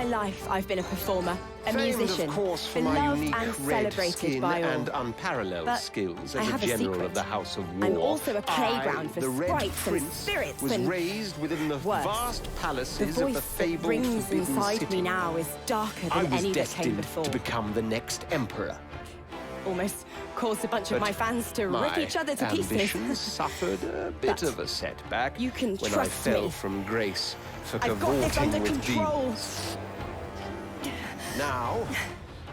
my life, I've been a performer, a Famed, musician, of course, for my beloved unique and red celebrated skin by all. and unparalleled But skills I as a have a general secret. of the House of War. I'm also a playground for the Red sprites and Prince spirits was and raised within the worse. vast The palaces of voice the that fabled rings Forbidden inside City. me now is darker I than was any that came destined before. to become the next emperor. Almost caused a bunch of But my fans to rip each other to pieces. my ambitions suffered a bit But of a setback you can when I trust fell me. from grace for I've got this cavorting under with control. demons. Now,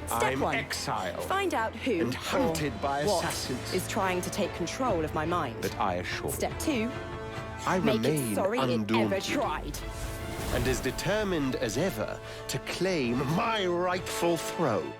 Step I'm 1. exiled Find out who and hunted or by what assassins. is trying to take control of my mind. But I assure Step you, 2. I Make remain it sorry it ever undaunted tried. and as determined as ever to claim my rightful throne.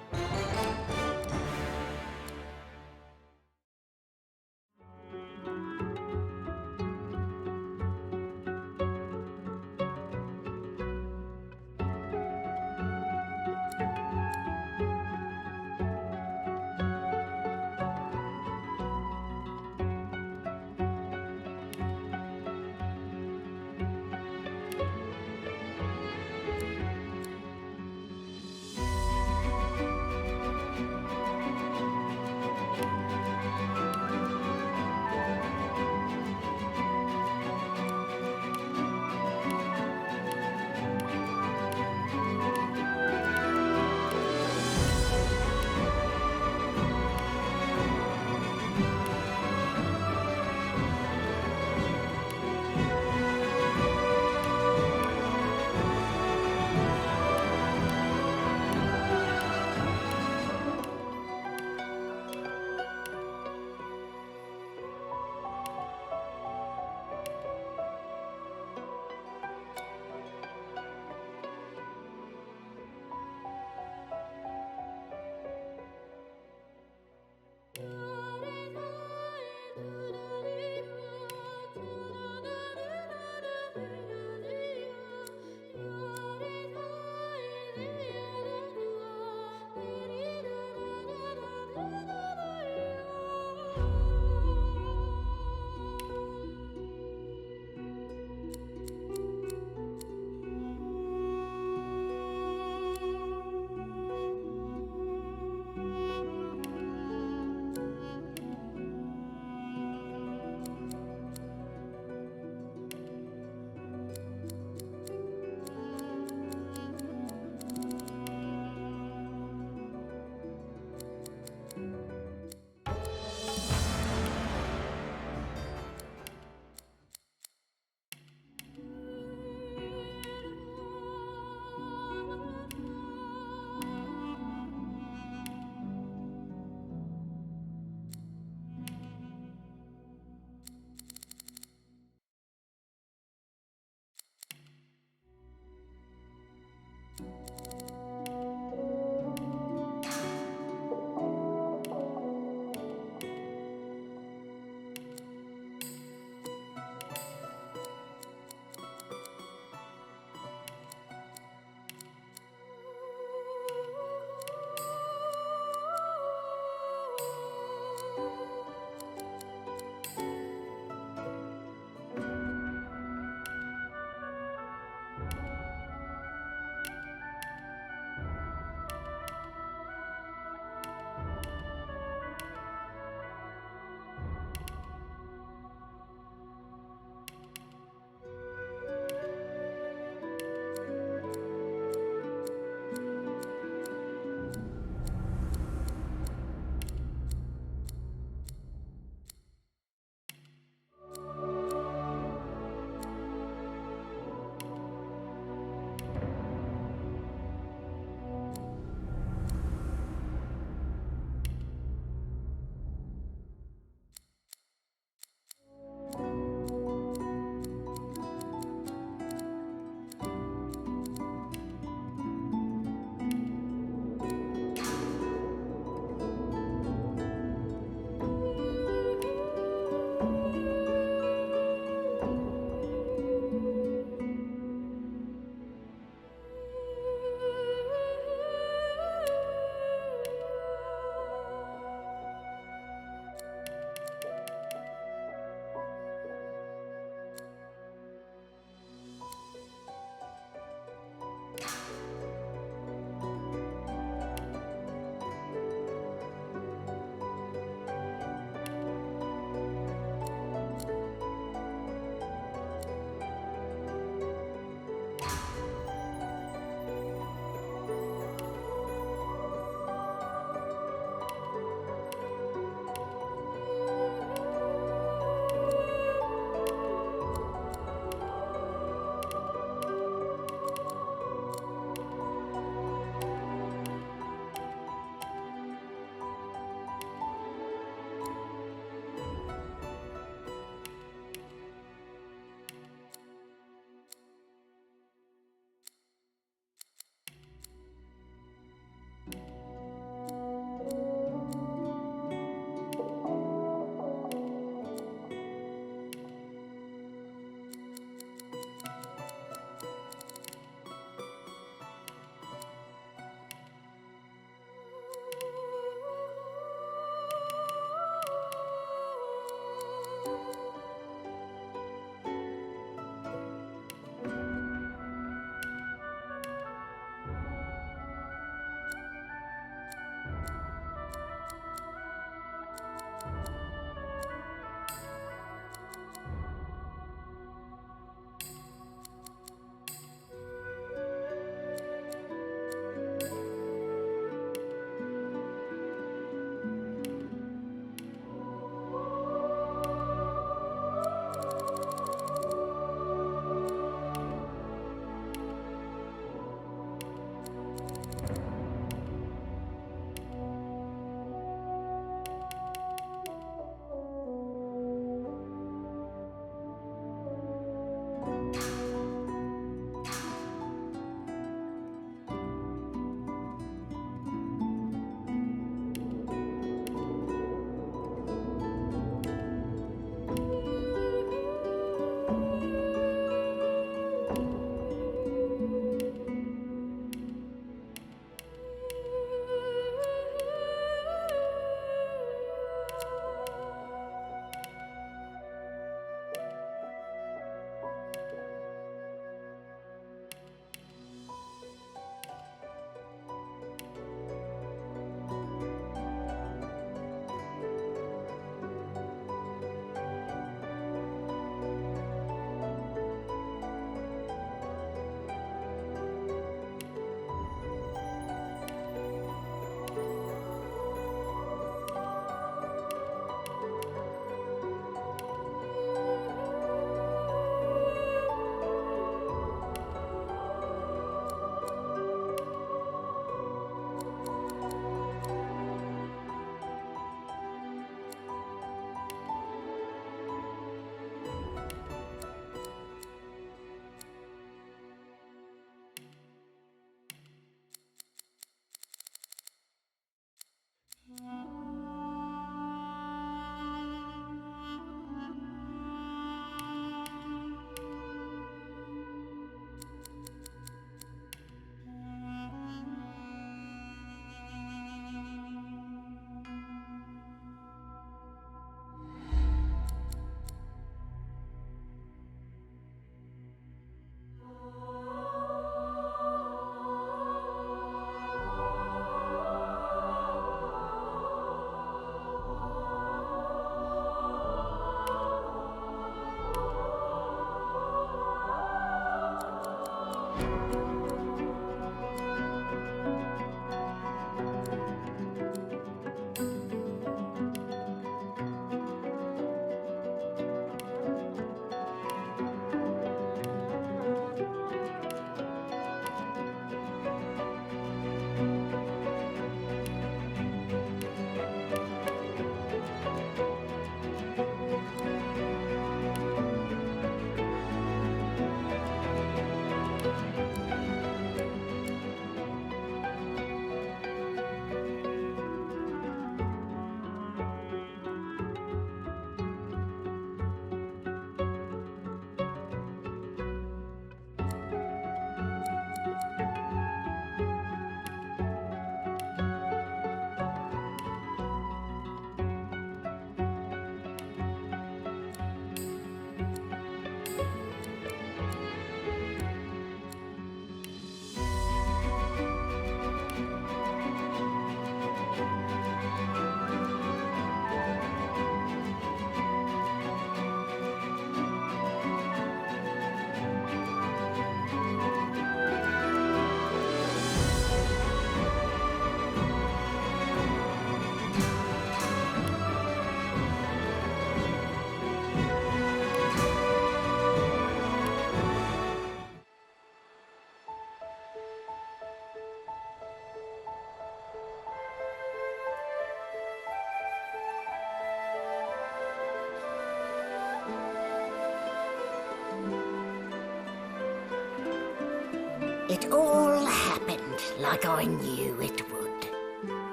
It all happened like I knew it would.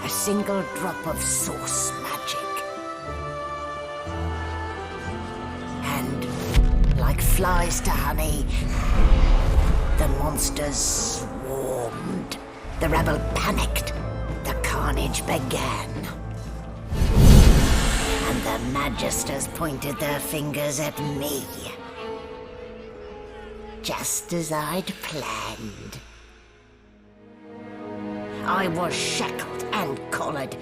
A single drop of source magic. And, like flies to honey, the monsters swarmed. The rebel panicked. The carnage began. And the Magisters pointed their fingers at me. Just as I'd planned. I was shackled and collared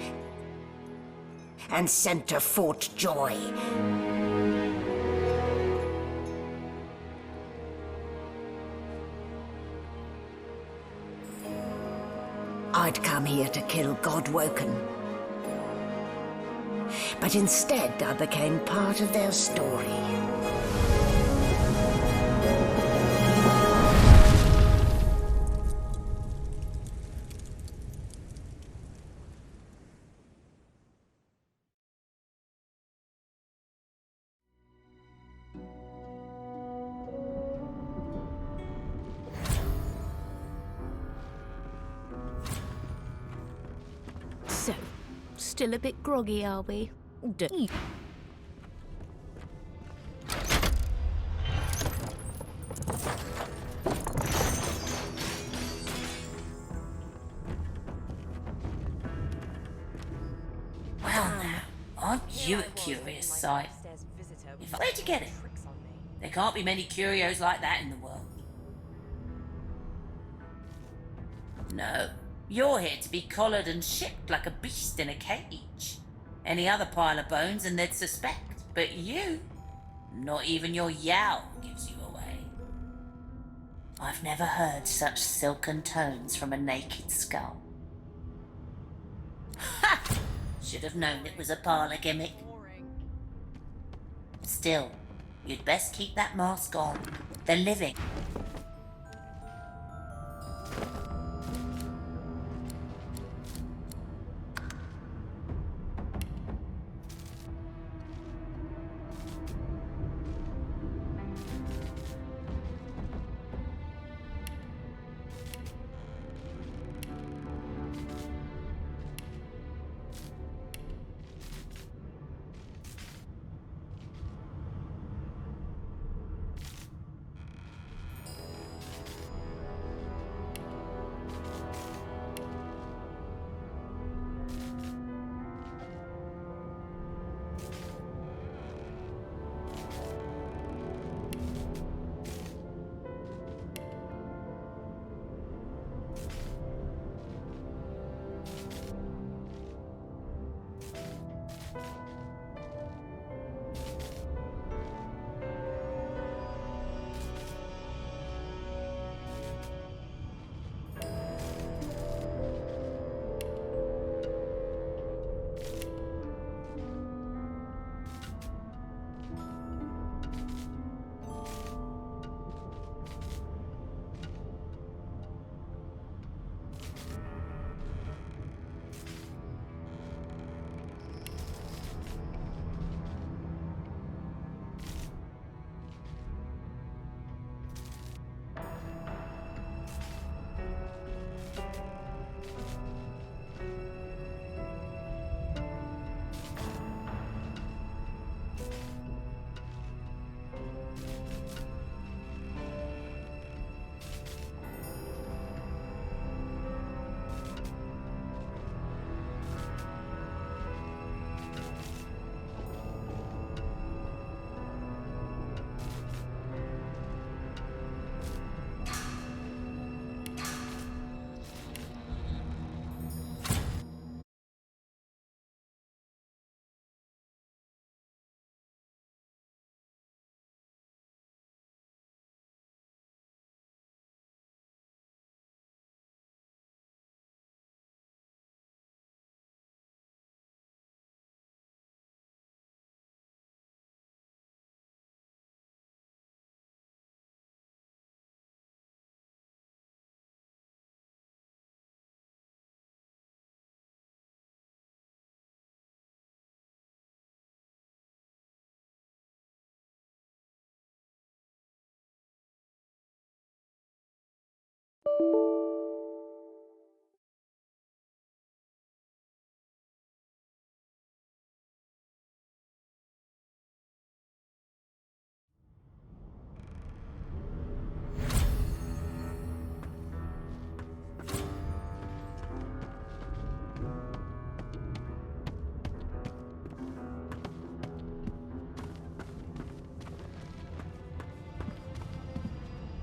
and sent to Fort Joy. I'd come here to kill Godwoken. But instead, I became part of their story. So, still a bit groggy, are we? Well now, aren't you a curious sight? Where'd you get it? There can't be many curios like that in the world. No, you're here to be collared and shipped like a beast in a cage. Any other pile of bones and they'd suspect, but you, not even your yowl gives you away. I've never heard such silken tones from a naked skull. Ha! Should have known it was a parlour gimmick. Still, you'd best keep that mask on. They're living.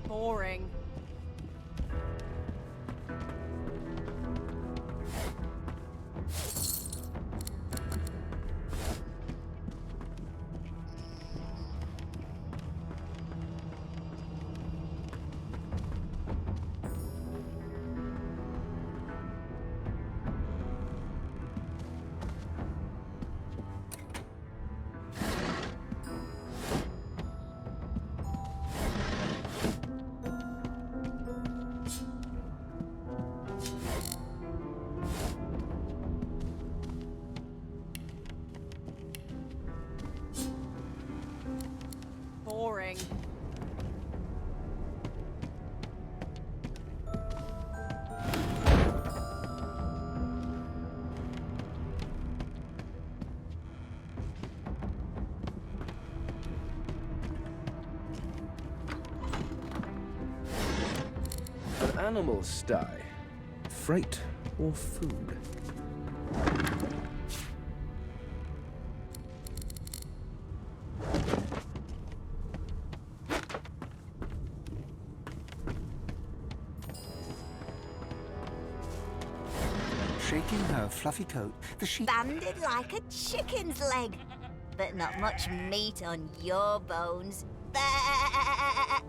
Boring. Boring. An animal sty. Freight or food? Shaking her fluffy coat, the sheep Banded like a chicken's leg. But not much meat on your bones. Bah!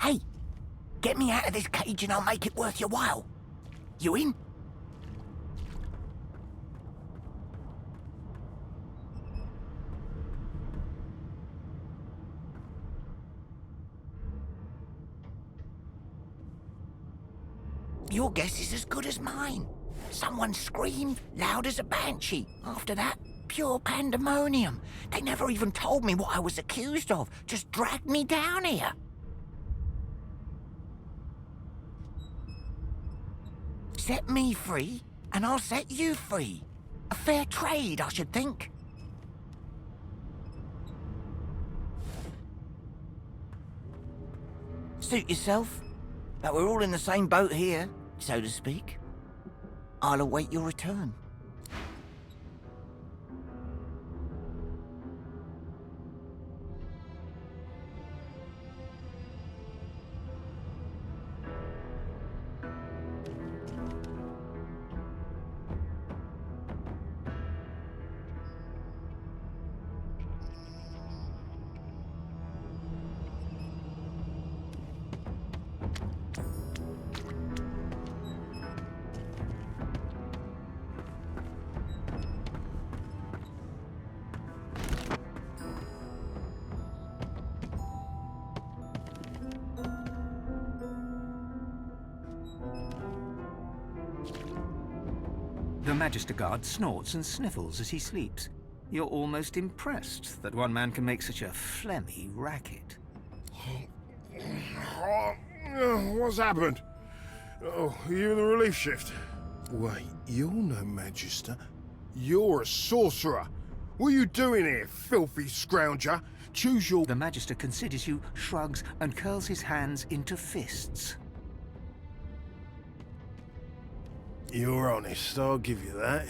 Hey, get me out of this cage and I'll make it worth your while. You in? Your guess is as good as mine. Someone screamed loud as a banshee. After that, pure pandemonium. They never even told me what I was accused of. Just dragged me down here. Set me free, and I'll set you free. A fair trade, I should think. Suit yourself. But we're all in the same boat here, so to speak. I'll await your return. The Magister Guard snorts and sniffles as he sleeps. You're almost impressed that one man can make such a phlegmy racket. What's happened? Oh, are you in the relief shift? Wait, you're no Magister. You're a sorcerer. What are you doing here, filthy scrounger? Choose your... The Magister considers you, shrugs, and curls his hands into fists. You're honest, I'll give you that.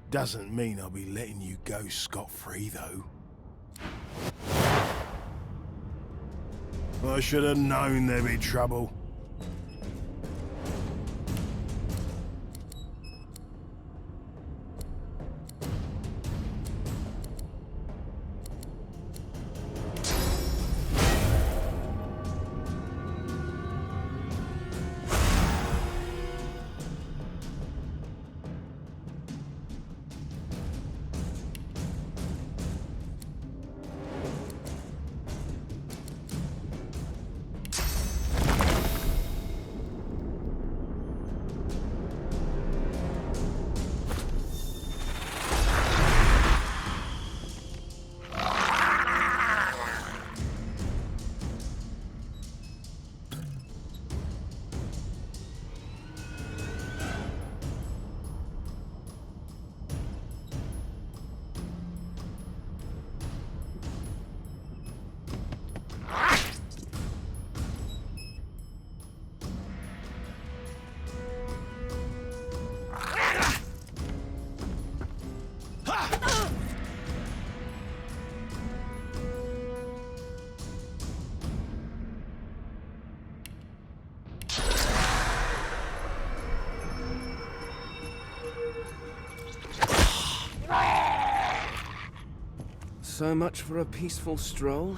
Doesn't mean I'll be letting you go scot-free, though. I should have known there'd be trouble. So much for a peaceful stroll.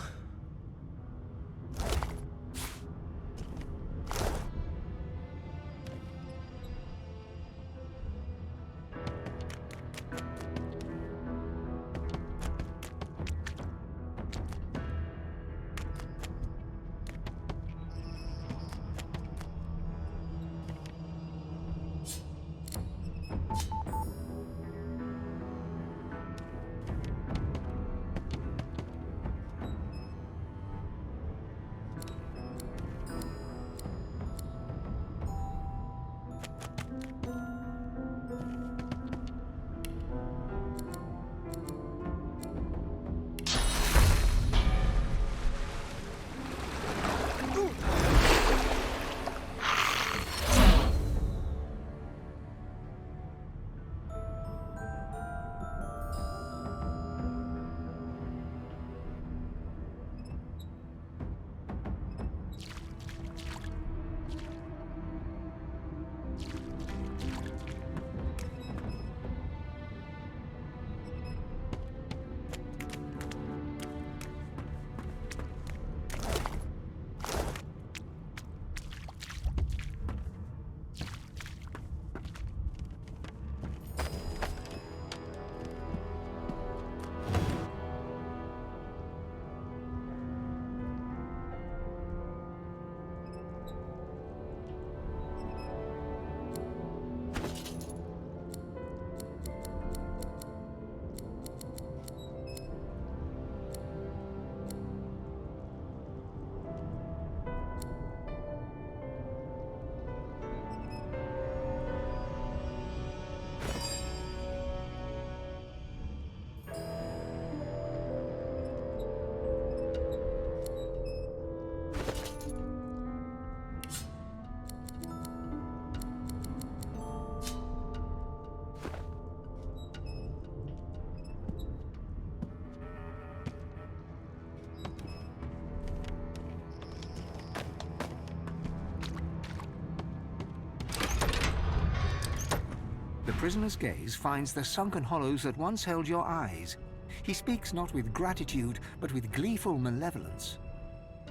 prisoner's gaze finds the sunken hollows that once held your eyes. He speaks not with gratitude, but with gleeful malevolence.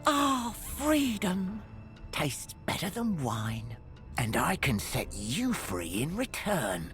Ah, freedom! Tastes better than wine. And I can set you free in return.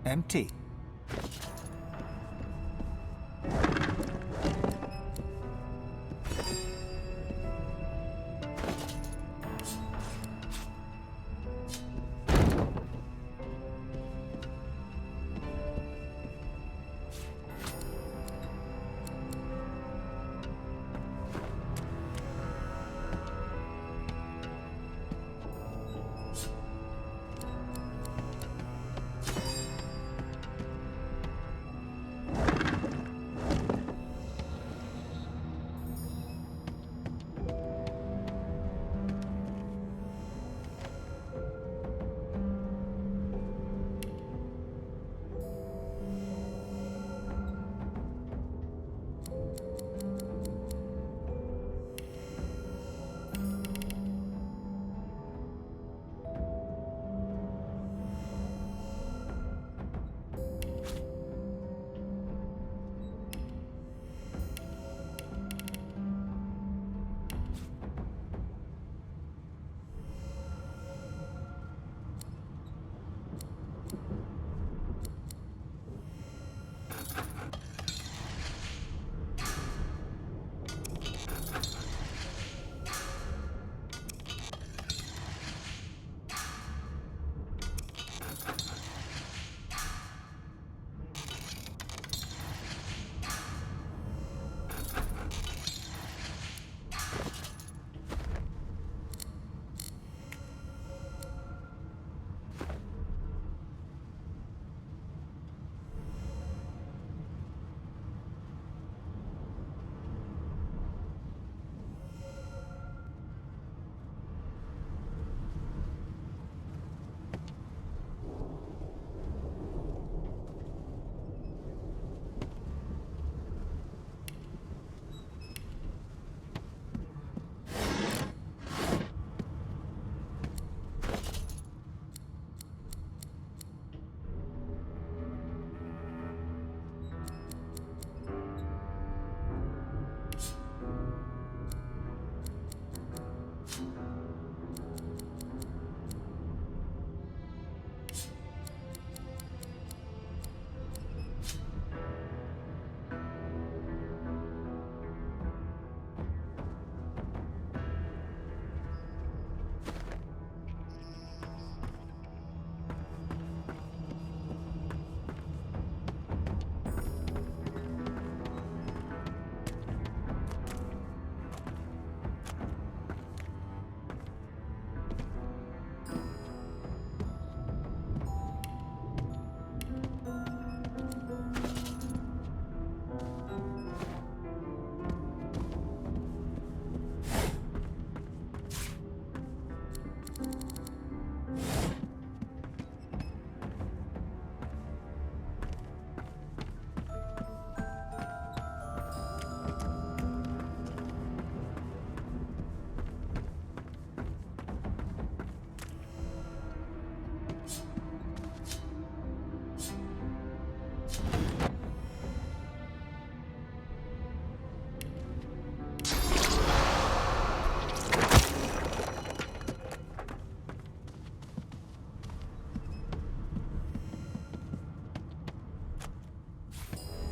Empty.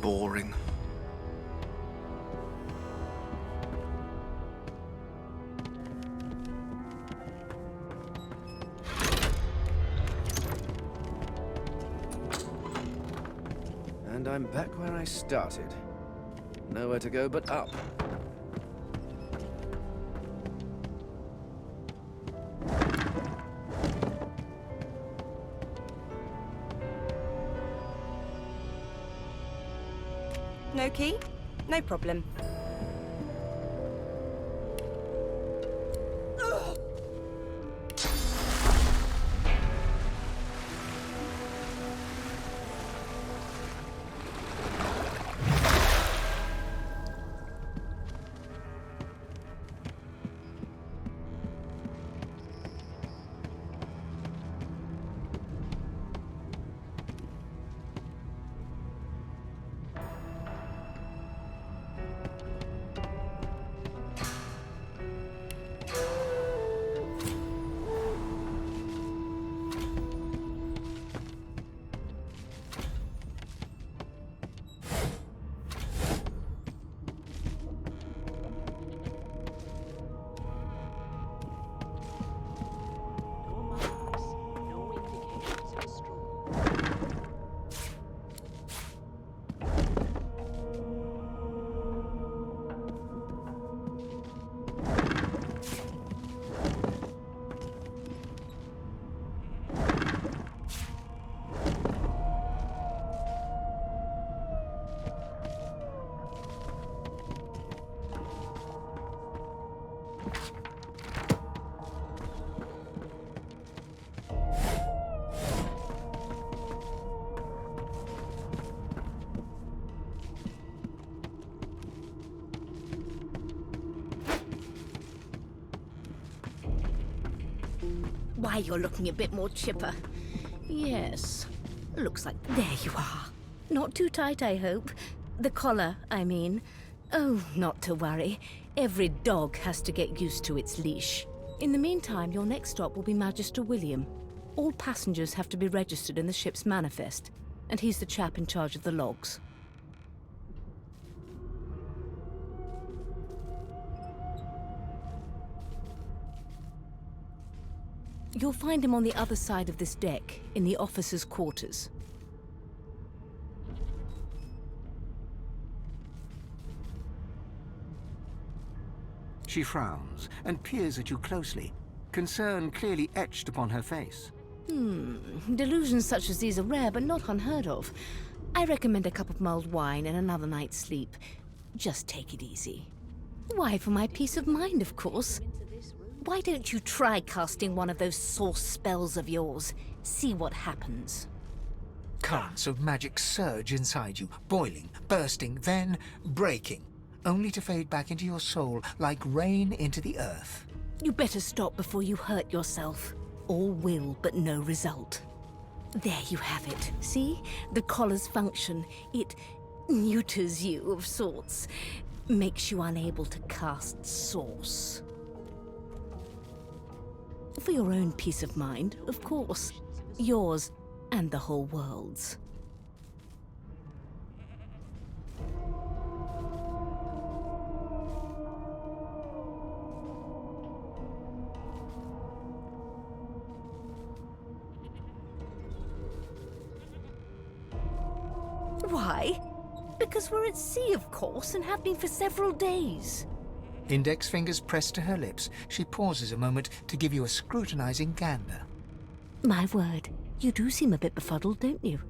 boring. And I'm back where I started. Nowhere to go but up. No key? No problem. Why, you're looking a bit more chipper. Yes. Looks like... There you are. Not too tight, I hope. The collar, I mean. Oh, not to worry. Every dog has to get used to its leash. In the meantime, your next stop will be Magister William. All passengers have to be registered in the ship's manifest, and he's the chap in charge of the logs. You'll find him on the other side of this deck, in the officers' quarters. She frowns and peers at you closely, concern clearly etched upon her face. Delusions such as these are rare, but not unheard of. I recommend a cup of mulled wine and another night's sleep. Just take it easy. Why, for my peace of mind, of course. Why don't you try casting one of those source spells of yours? See what happens. Currents of magic surge inside you, boiling, bursting, then breaking, only to fade back into your soul like rain into the earth. You better stop before you hurt yourself. All will, but no result. There you have it. See? The collar's function. It neuters you of sorts. Makes you unable to cast source. For your own peace of mind, of course. Yours and the whole world's. Why? Because we're at sea, of course, and have been for several days. Index fingers pressed to her lips, she pauses a moment to give you a scrutinizing gander. My word, you do seem a bit befuddled, don't you?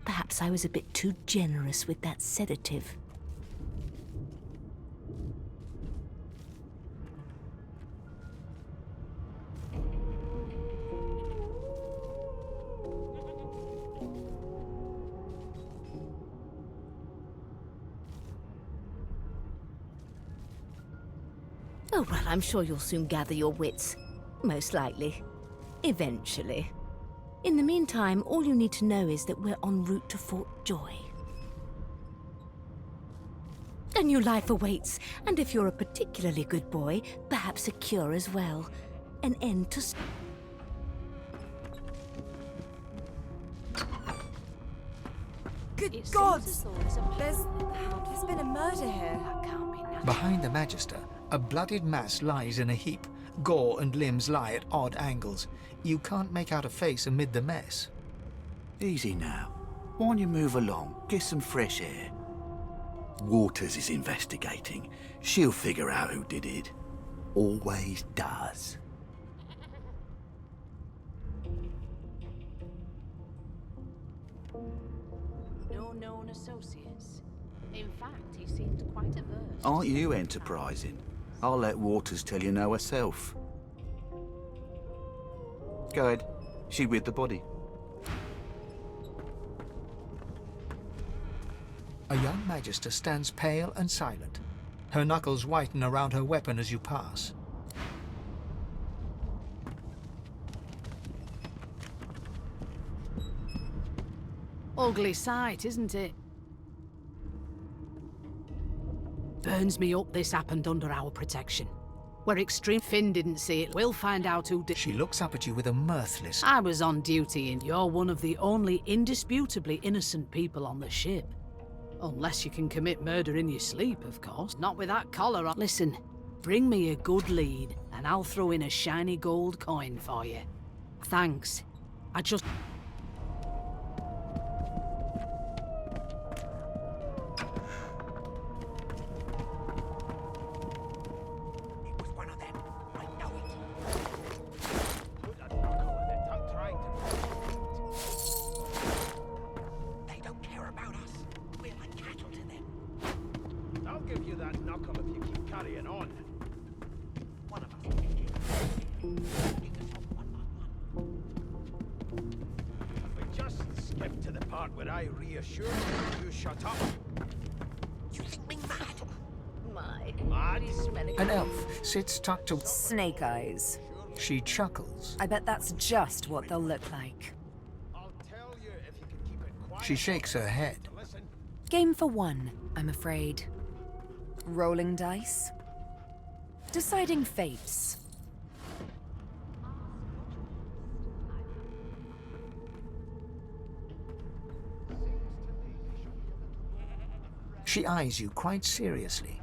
Perhaps I was a bit too generous with that sedative. Oh, well, I'm sure you'll soon gather your wits. Most likely. Eventually. In the meantime, all you need to know is that we're en route to Fort Joy. A new life awaits, and if you're a particularly good boy, perhaps a cure as well. An end to... Good gods! There's been a murder here. Behind the Magister, a bloodied mass lies in a heap. Gore and limbs lie at odd angles. You can't make out a face amid the mess. Easy now. Why don't you move along? Get some fresh air. Waters is investigating. She'll figure out who did it. Always does. No known associates. In fact, he seemed quite averse. Aren't you enterprising? I'll let Waters tell you no herself. Go ahead. She with the body. A young Magister stands pale and silent. Her knuckles whiten around her weapon as you pass. Ugly sight, isn't it? Burns me up this happened under our protection. We're extreme. Finn didn't see it. We'll find out who did. She looks up at you with a mirthless... I was on duty and you're one of the only indisputably innocent people on the ship. Unless you can commit murder in your sleep, of course. Not with that collar on. Listen, bring me a good lead and I'll throw in a shiny gold coin for you. Thanks. I just... An elf sits tucked to... Snake eyes. She chuckles. I bet that's just what they'll look like. She shakes her head. Game for one, I'm afraid. Rolling dice. Deciding fates. She eyes you quite seriously.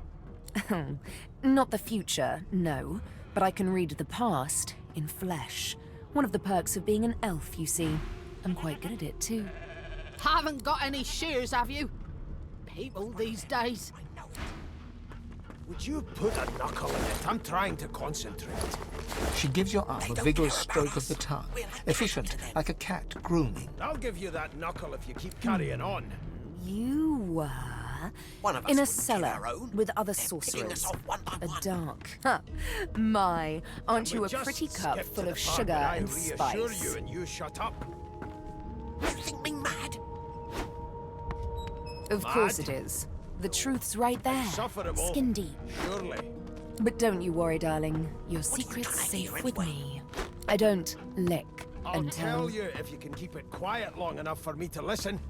Not the future, no. But I can read the past in flesh. One of the perks of being an elf, you see. I'm quite good at it, too. Haven't got any shears, have you? People these days. Would you put a knuckle in it? I'm trying to concentrate. She gives your arm a vigorous stroke of the tongue. Efficient, like a cat grooming. I'll give you that knuckle if you keep carrying on. You were... in a cellar with other sorcerers. A dark... Huh. My, aren't you a pretty cup full of sugar and spice? You and you shut up. You think me mad? Of course it is. The truth's right there. Insufferable. Skin deep. Surely. But don't you worry, darling. Your secret's safe with me. I don't lick I'll and tell you if you can keep it quiet long enough for me to listen.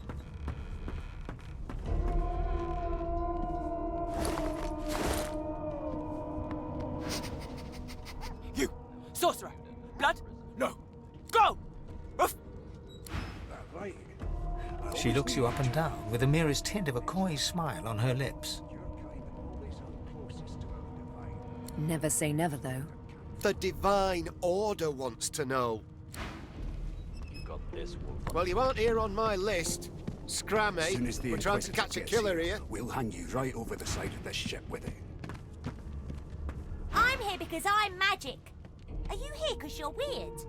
You! Sorcerer! Blood? No! Go! Oof. She looks you up and down with the merest hint of a coy smile on her lips. Never say never, though. The Divine Order wants to know. You got this, Wolf. Well, you aren't here on my list. Scram, eh? We're trying to catch a killer here. We'll hang you right over the side of this ship with it. I'm here because I'm magic. Are you here because you're weird?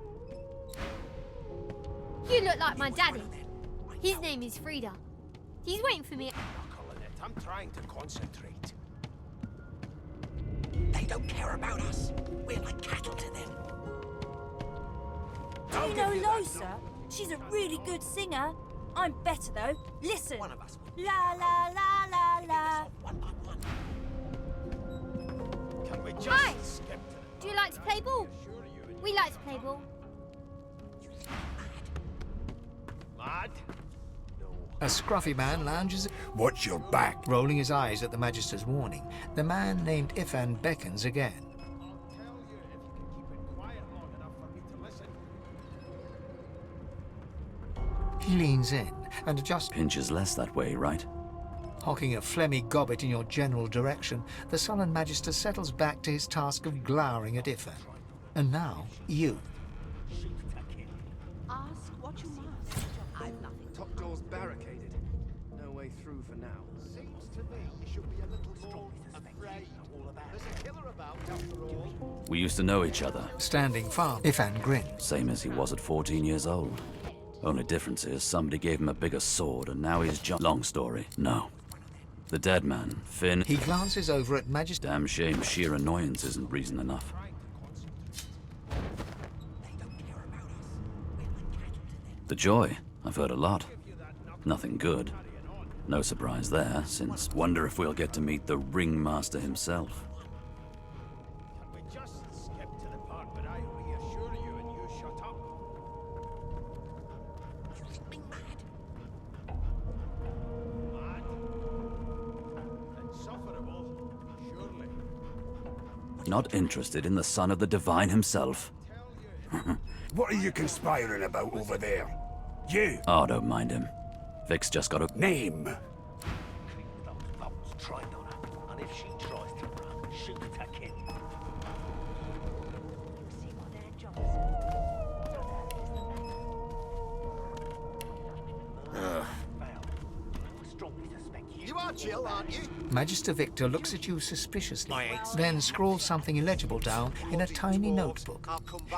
You look like my daddy. His name is Frida. He's waiting for me. Knuckle in it. I'm trying to concentrate. They don't care about us. We're like cattle to them. Do you know Losa? She's a really good singer. I'm better though. Listen. One of us. La la la la la. One by one. Can we just Hi. skip to the... Do you like to play ball? We like to play ball. Mad? A scruffy man lounges... Watch your back. Rolling his eyes at the Magister's warning, the man named Ifan beckons again. I'll tell you if you can keep it quiet long enough for me to listen. He leans in, and adjust. Pinches less that way, right? Hocking a phlegmy gobbet in your general direction, the sullen Magister settles back to his task of glowering at Ifan. And now, you. Ask what you must. I've nothing. Top door's barricaded. No way through for now. Seems to me you should be a little more afraid. There's a killer about, after all. We used to know each other. Standing firm, Ifan grins. Same as he was at 14 years old. Only difference is somebody gave him a bigger sword and now he's Long story. No. The dead man, Finn. He glances over at Magister. Damn shame sheer annoyance isn't reason enough. The Joy. I've heard a lot. Nothing good. No surprise there, since wonder if we'll get to meet the Ringmaster himself. Can we just skip to the part where I reassure you and you shut up? You think me mad? Mad? Insufferable, surely. Not interested in the son of the Divine himself. What are you conspiring about over there? You! Oh, don't mind him. Vic's just got a name. Tried on her, and if she tries to run, shoot at him. You are Jill, aren't you? Magister Victor looks at you suspiciously, then scrawls something illegible down in a tiny notebook.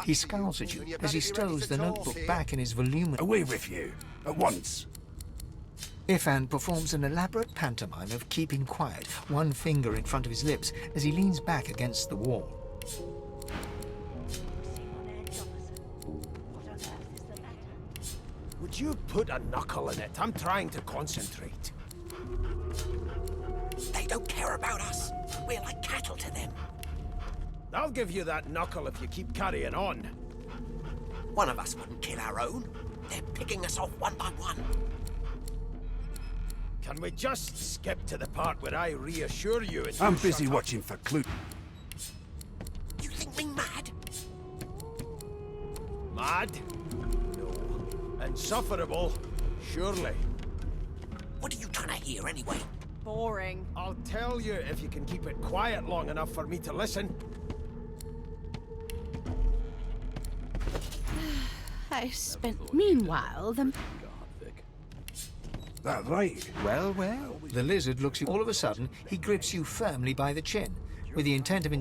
He scowls at you as he stows the notebook back in his voluminous... Away with you, at once. Ifan performs an elaborate pantomime of keeping quiet, one finger in front of his lips as he leans back against the wall. Would you put a knuckle in it? I'm trying to concentrate. They don't care about us. We're like cattle to them. I'll give you that knuckle if you keep carrying on. One of us wouldn't kill our own. They're picking us off one by one. Can we just skip to the part where I reassure you and I'm you busy shut up? watching for clues. You think me mad? Mad? No. Insufferable? Surely. What are you trying to hear anyway? Boring. I'll tell you if you can keep it quiet long enough for me to listen. I spent... Meanwhile, the... That right? Well, well. The lizard looks you. All of a sudden, he grips you firmly by the chin, with the intent of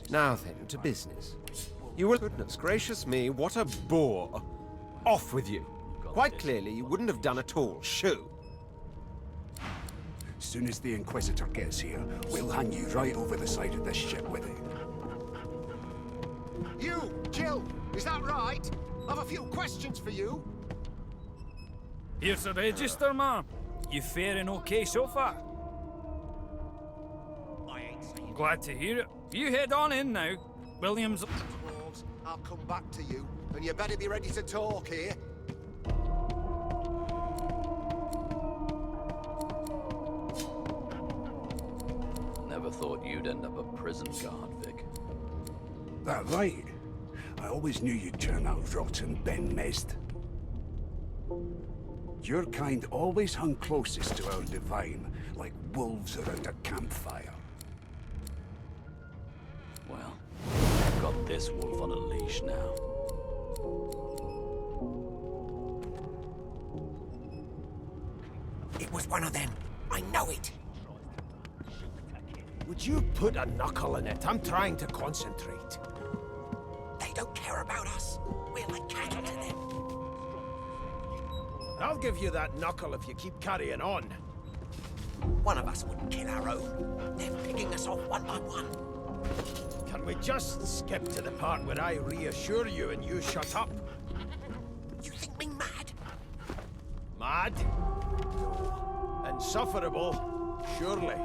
Now then, to business. You will... Goodness gracious me, what a bore. Off with you. Quite clearly, you wouldn't have done at all. Shoo. As soon as the Inquisitor gets here, we'll hang you right over the side of this ship with it. You, Jill, is that right? I've a few questions for you. Here's the register, ma'am. You faring okay so far? Glad to hear it. You head on in now. Williams... I'll come back to you, and you better be ready to talk here. Never thought you'd end up a prison guard, Vic. That right? I always knew you'd turn out rotten, Ben-Mezd. Your kind always hung closest to our Divine, like wolves around a campfire. Well, I've got this wolf on a leash now. It was one of them. I know it. Would you put a knuckle in it? I'm trying to concentrate. They don't care about us. We're like cattle to them. I'll give you that knuckle if you keep carrying on. One of us wouldn't kill our own. They're picking us off one by one. Can we just skip to the part where I reassure you and you shut up? You think me mad? Mad? No. Insufferable? Surely.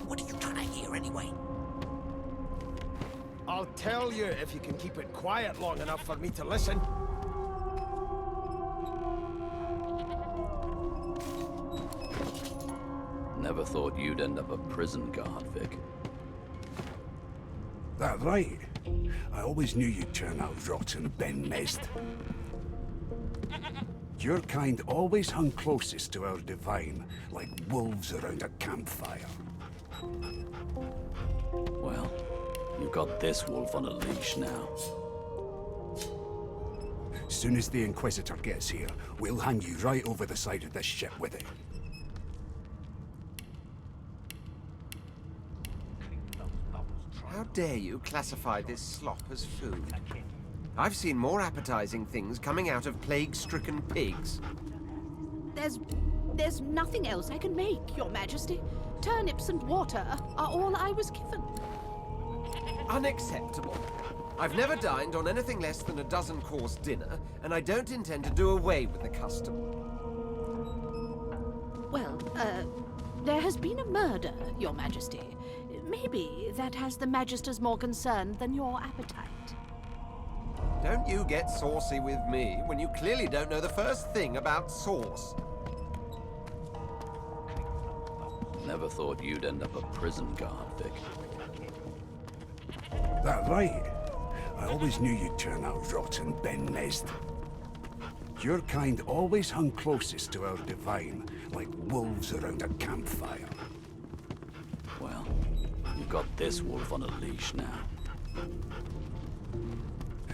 What are you trying to hear anyway? I'll tell you if you can keep it quiet long enough for me to listen. Never thought you'd end up a prison guard, Vic. That right? I always knew you'd turn out rotten, Ben-Mezd. Your kind always hung closest to our divine, like wolves around a campfire. Well, you've got this wolf on a leash now. Soon as the Inquisitor gets here, we'll hang you right over the side of this ship with it. How dare you classify this slop as food? I've seen more appetizing things coming out of plague-stricken pigs. There's nothing else I can make, Your Majesty. Turnips and water are all I was given. Unacceptable. I've never dined on anything less than a dozen-course dinner, and I don't intend to do away with the custom. Well, there has been a murder, Your Majesty. Maybe that has the Magisters more concerned than your appetite. Don't you get saucy with me when you clearly don't know the first thing about sauce. Never thought you'd end up a prison guard, Vic. That right? I always knew you'd turn out rotten, Ben-Mezd. Your kind always hung closest to our divine, like wolves around a campfire. Well, you've got this wolf on a leash now.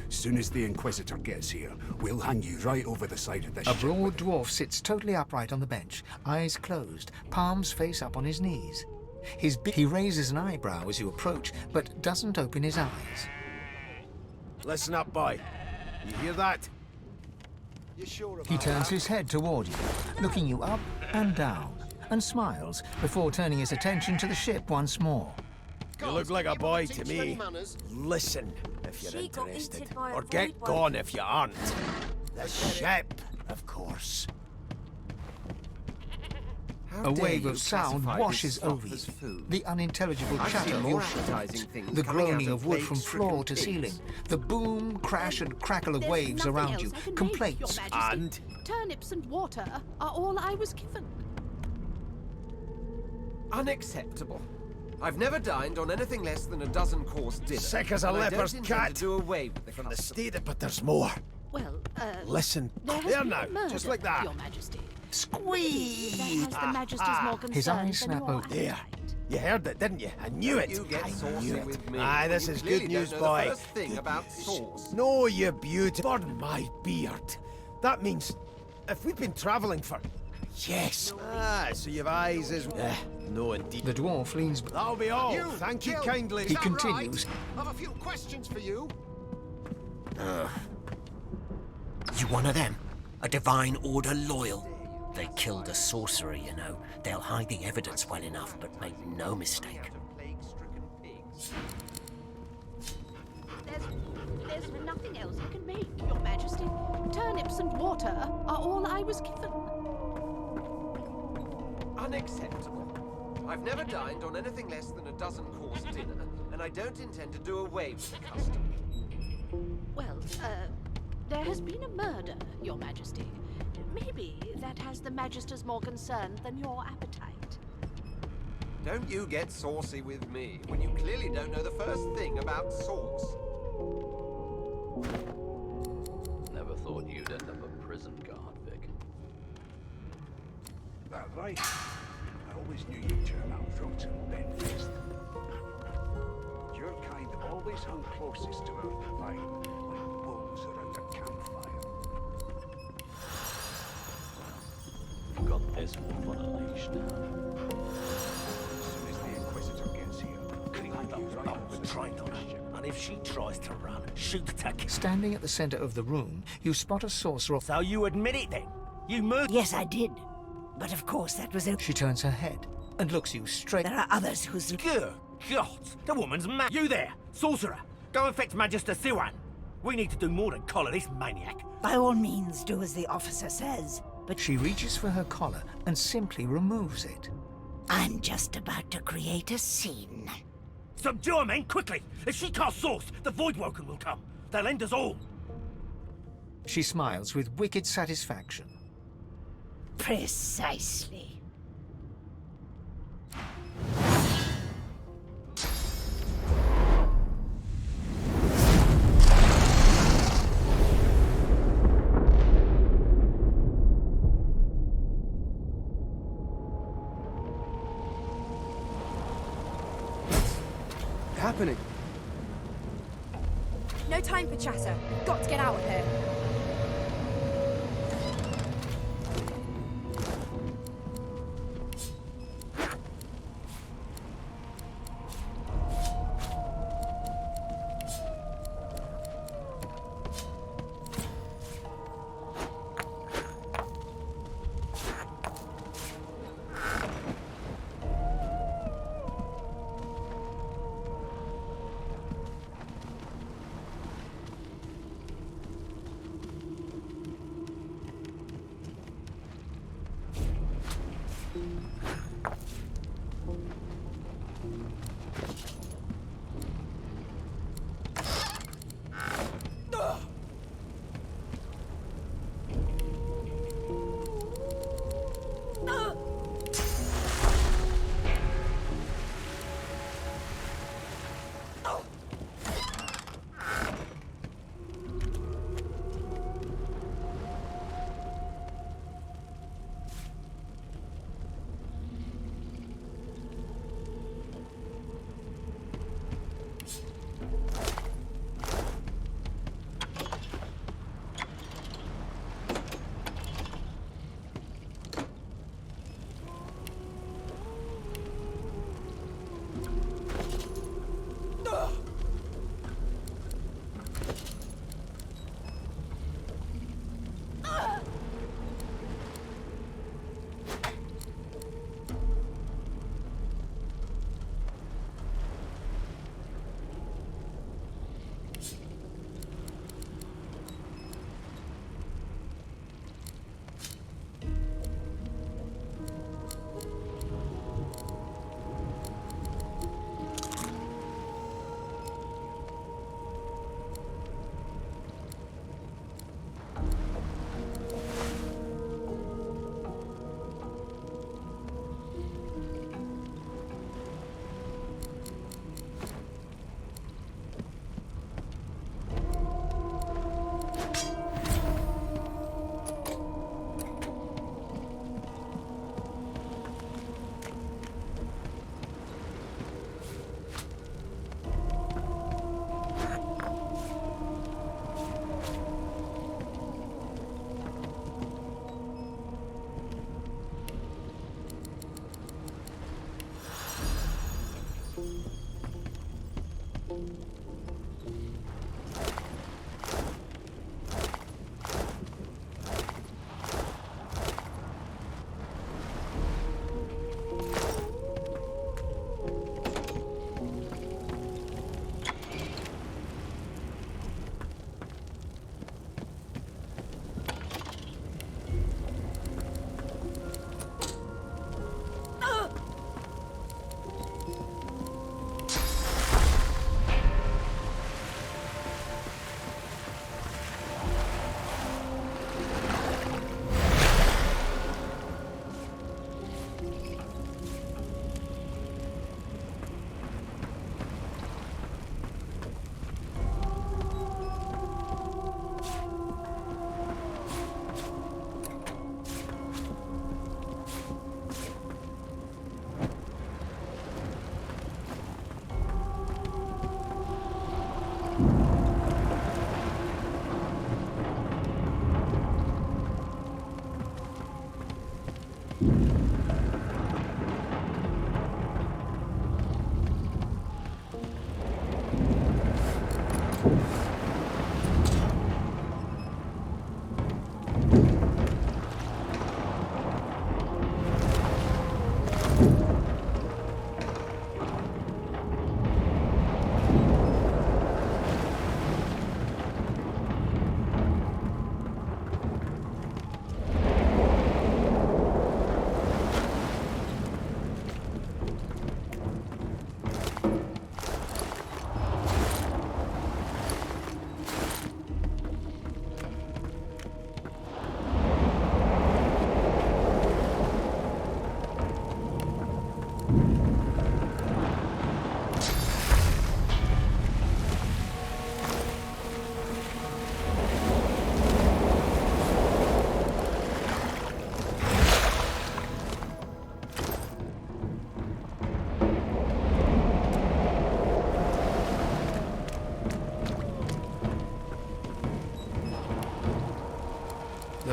Soon as the Inquisitor gets here, we'll hang you right over the side of the A ship. broad dwarf sits totally upright on the bench, eyes closed, palms face up on his knees. He raises an eyebrow as you approach, but doesn't open his eyes. Listen up, boy. You hear that? You sure about He turns his head toward you, looking you up and down, and smiles before turning his attention to the ship once more. You look like a boy to me. Listen, if you're interested. Or get gone if you aren't. The ship, of course. A wave of sound washes over you. The unintelligible chatter of your ship, the groaning of wood from floor to ceiling, the boom, crash and crackle of waves around you, complaints. And? Turnips and water are all I was given. Unacceptable. I've never dined on anything less than a dozen-course dinner. Sick as a and I leper's don't intend cat. to do away with the From the custom. state, but there's more. Well, Listen, there has there been now, a murder, just like that. Your Majesty. Squeeze! That has the Magisters more concerned His eyes than snap your open. There. You heard it, didn't you? I knew it. You get I saucy knew it. with me. Aye, this You is clearly good news, don't know boy. the first thing about sauce. No, you beauty. Burn my beard. That means if we've been travelling for... Yes. Ah, so you've eyes as... no, indeed. The dwarf leans... That'll be all. Thank you kindly. He continues. I've a few questions for you. You one of them? A divine order loyal? They killed a sorcerer, you know. They'll hide the evidence well enough, but make no mistake. There's nothing else I can make, Your Majesty. Turnips and water are all I was given. Unacceptable. I've never dined on anything less than a dozen-course dinner, and I don't intend to do away with the custom. Well, there has been a murder, Your Majesty. Maybe that has the Magisters more concerned than your appetite. Don't you get saucy with me when you clearly don't know the first thing about sauce. Never thought you'd end up a prison guard, Vic. That right? I always knew you'd turn out rotten, Ben-Mezd. Your kind always hung closest to our divine, like wolves around a campfire. You've got this wolf on a leash now. As soon as the Inquisitor gets here, we'll hang you right over the side of the ship. And if she tries to run, shoot her. Standing at the center of the room, you spot a sorcerer. So you admit it then? You murdered... Yes, I did. But of course, that was a... She turns her head and looks you straight. There are others whose... Good God, the woman's mad. You there, sorcerer. Go and fetch Magister Siwan. We need to do more than collar this maniac. By all means, do as the officer says. But She reaches for her collar and simply removes it. I'm just about to create a scene. Subdue her, men, quickly! If she casts sauce, the Voidwoken will come. They'll end us all. She smiles with wicked satisfaction. Precisely. No time for chatter. We've got to get out of here.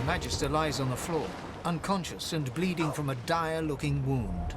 Magister lies on the floor, unconscious and bleeding from a dire-looking wound.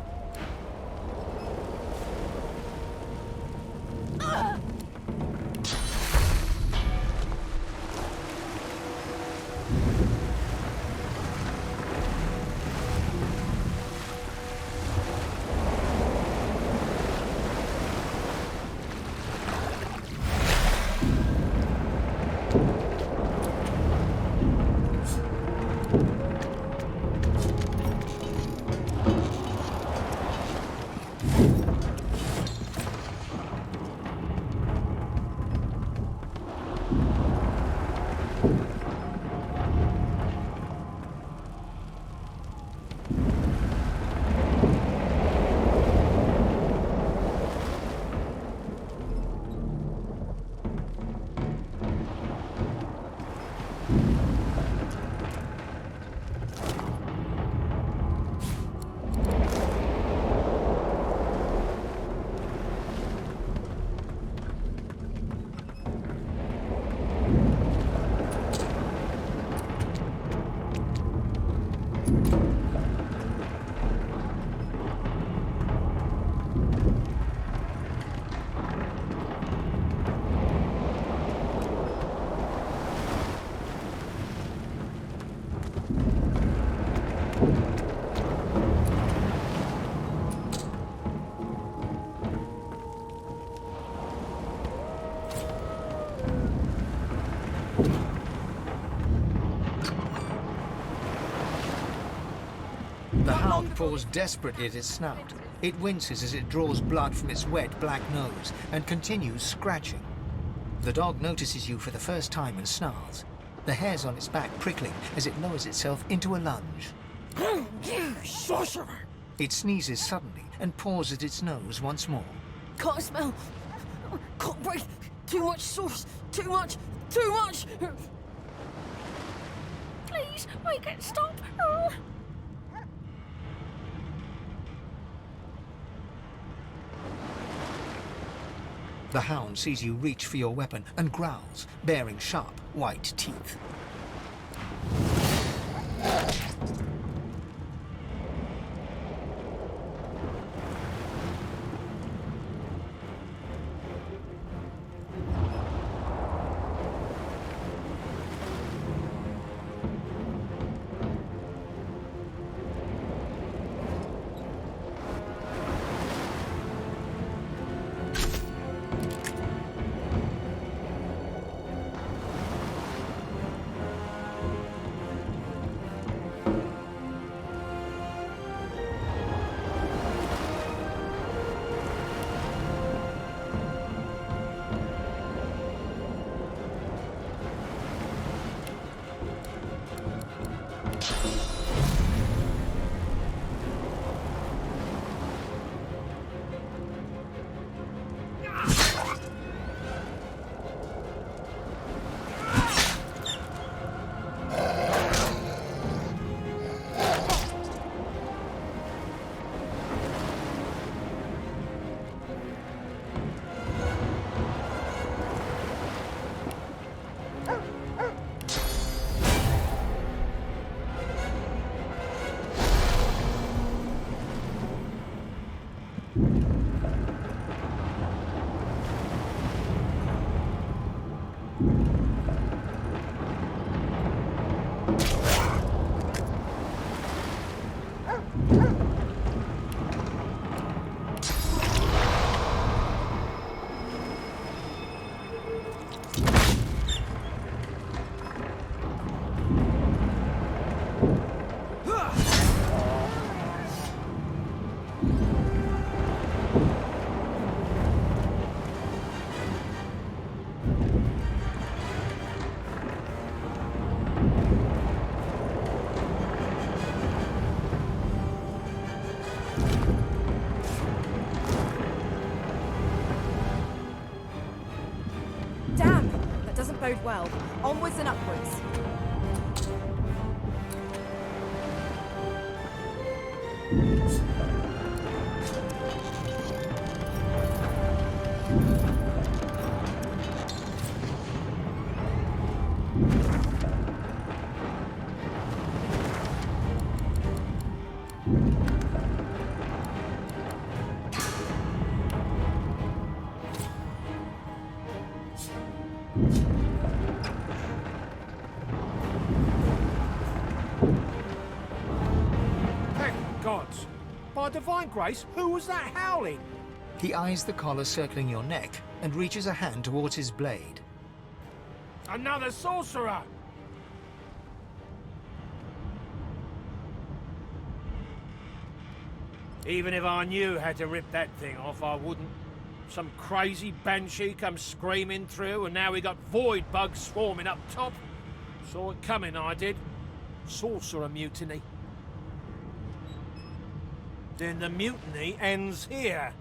The hound paws desperately at its snout. It winces as it draws blood from its wet black nose and continues scratching. The dog notices you for the first time and snarls, the hairs on its back prickling as it lowers itself into a lunge. You sorcerer! It sneezes suddenly and paws at its nose once more. Can't smell. Can't breathe. Too much sauce. Too much. Too much. Please, make it stop. The hound sees you reach for your weapon and growls, baring sharp, white teeth. Damn, that doesn't bode well. Onwards and upwards. Thank gods! By divine grace, who was that howling? He eyes the collar circling your neck and reaches a hand towards his blade. Another sorcerer! Even if I knew how to rip that thing off, I wouldn't. Some crazy banshee comes screaming through, and now we got void bugs swarming up top. Saw it coming, I did. Sorcerer mutiny. Then the mutiny ends here.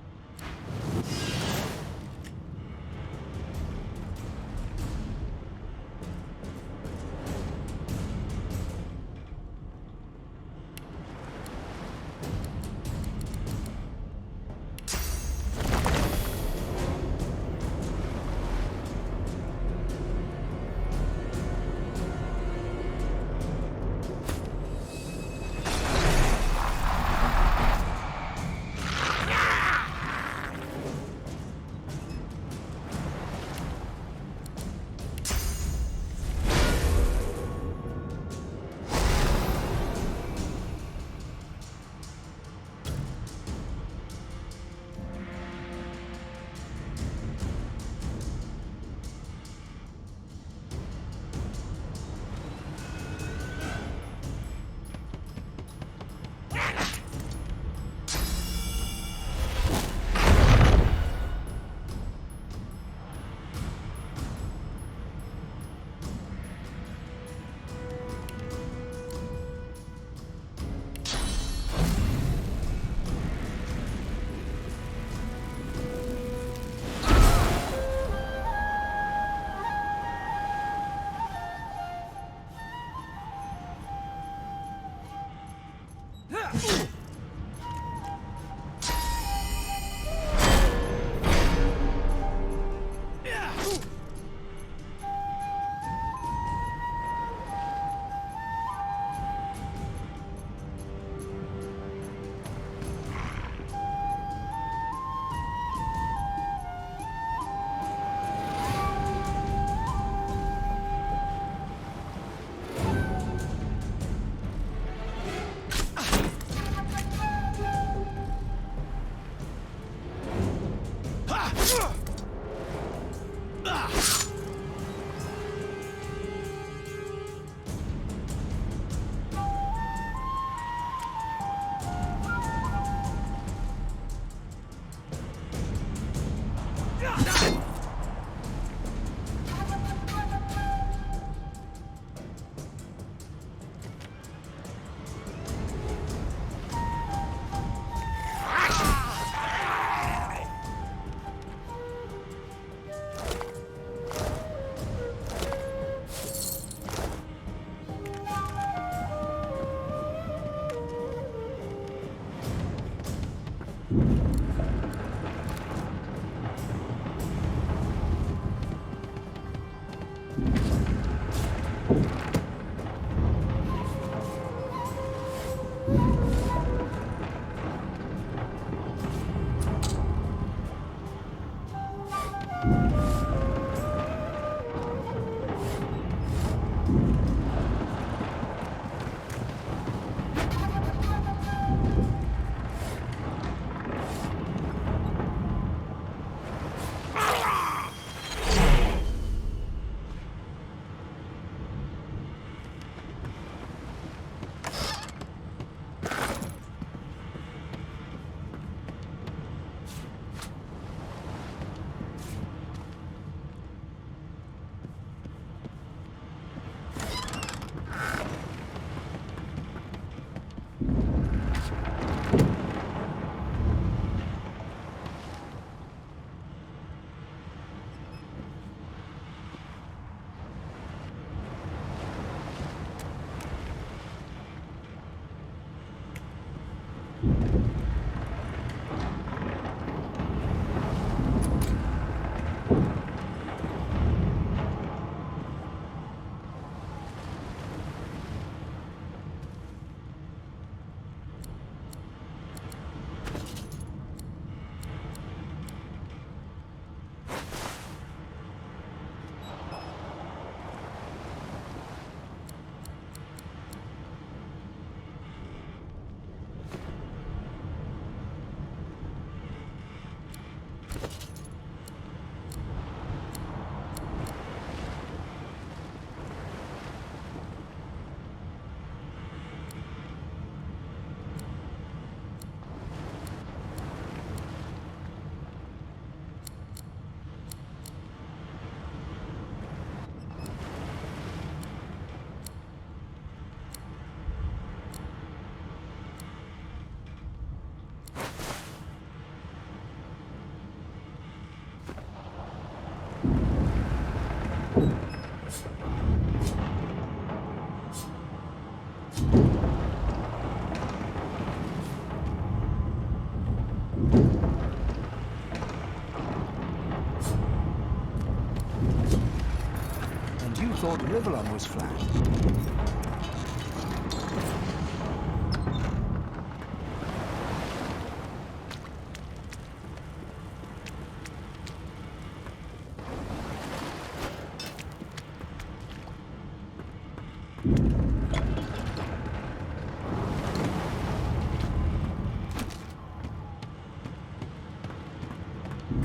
you thought Rivellon was flat.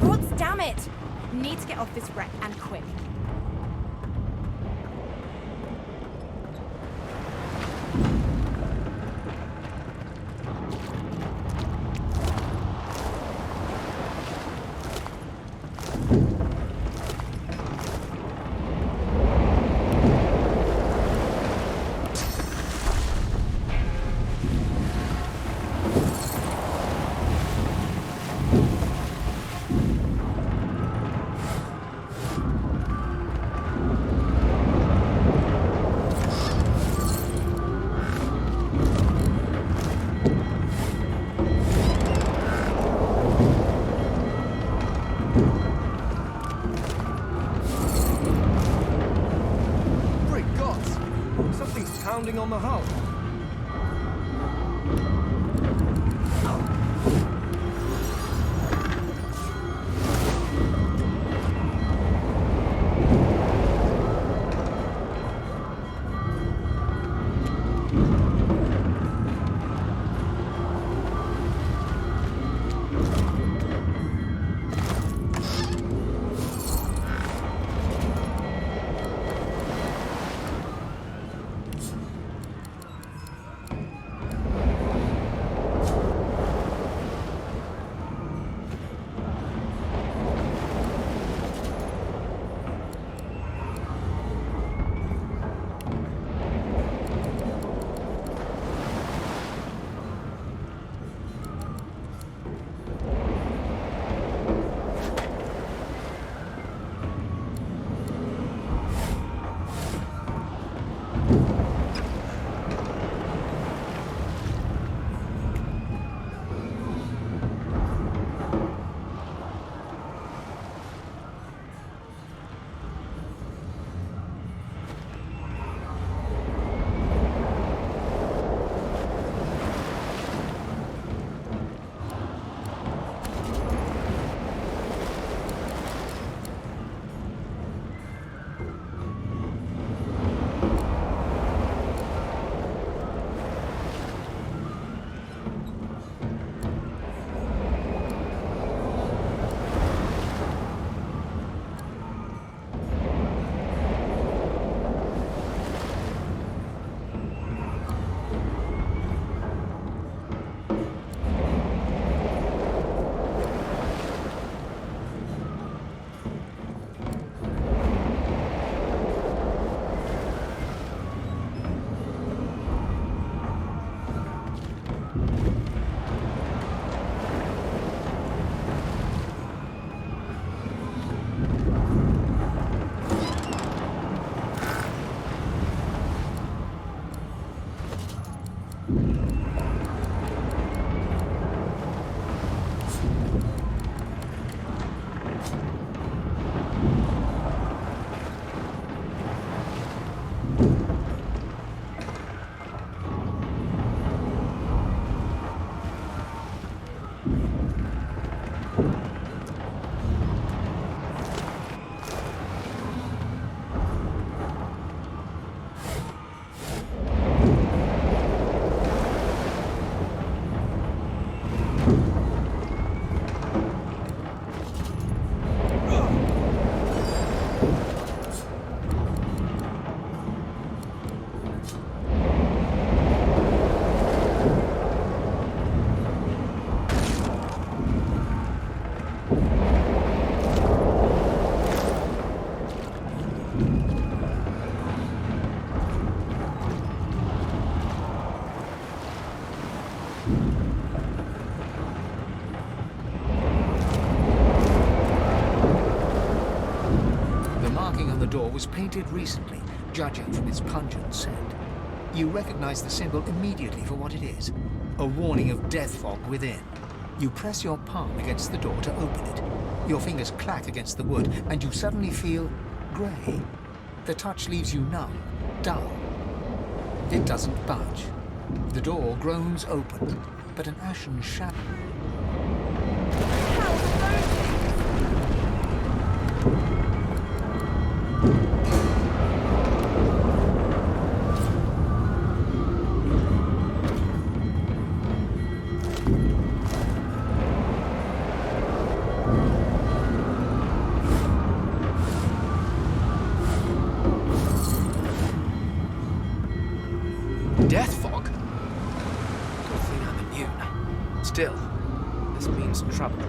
God damn it! Need to get off this wreck and quick. Pounding on the hull. Was painted recently, judging from its pungent scent. You recognize the symbol immediately for what it is, a warning of death fog within. You press your palm against the door to open it. Your fingers clack against the wood, and you suddenly feel grey. The touch leaves you numb, dull. It doesn't budge. The door groans open, but an ashen shadow... Death fog? Good thing I'm immune. Still, this means trouble.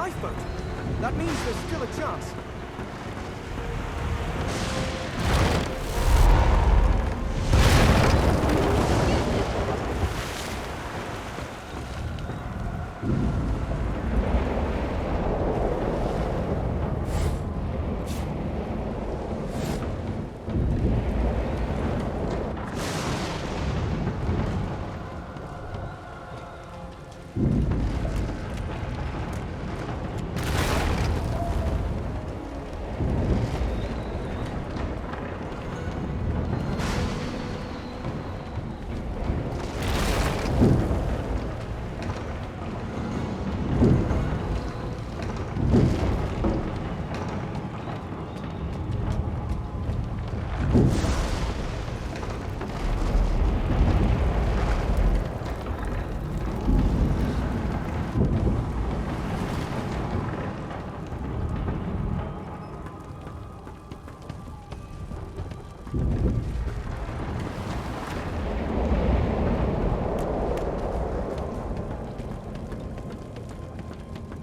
lifeboat. That means there's still a chance.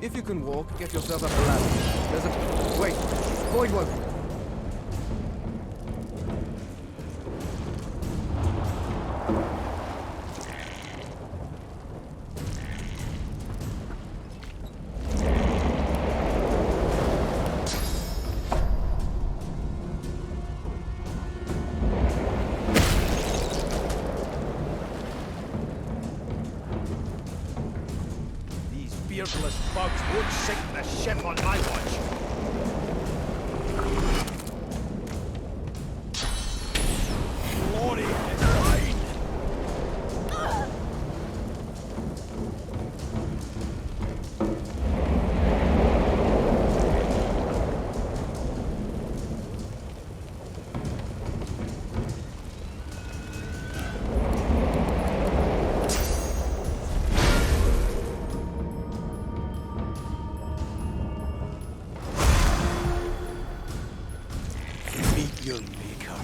If you can walk, get yourself up a ladder. There's a... Wait. Void won't. Beardless bugs won't sink the ship on my watch. Glory is mine. Your maker.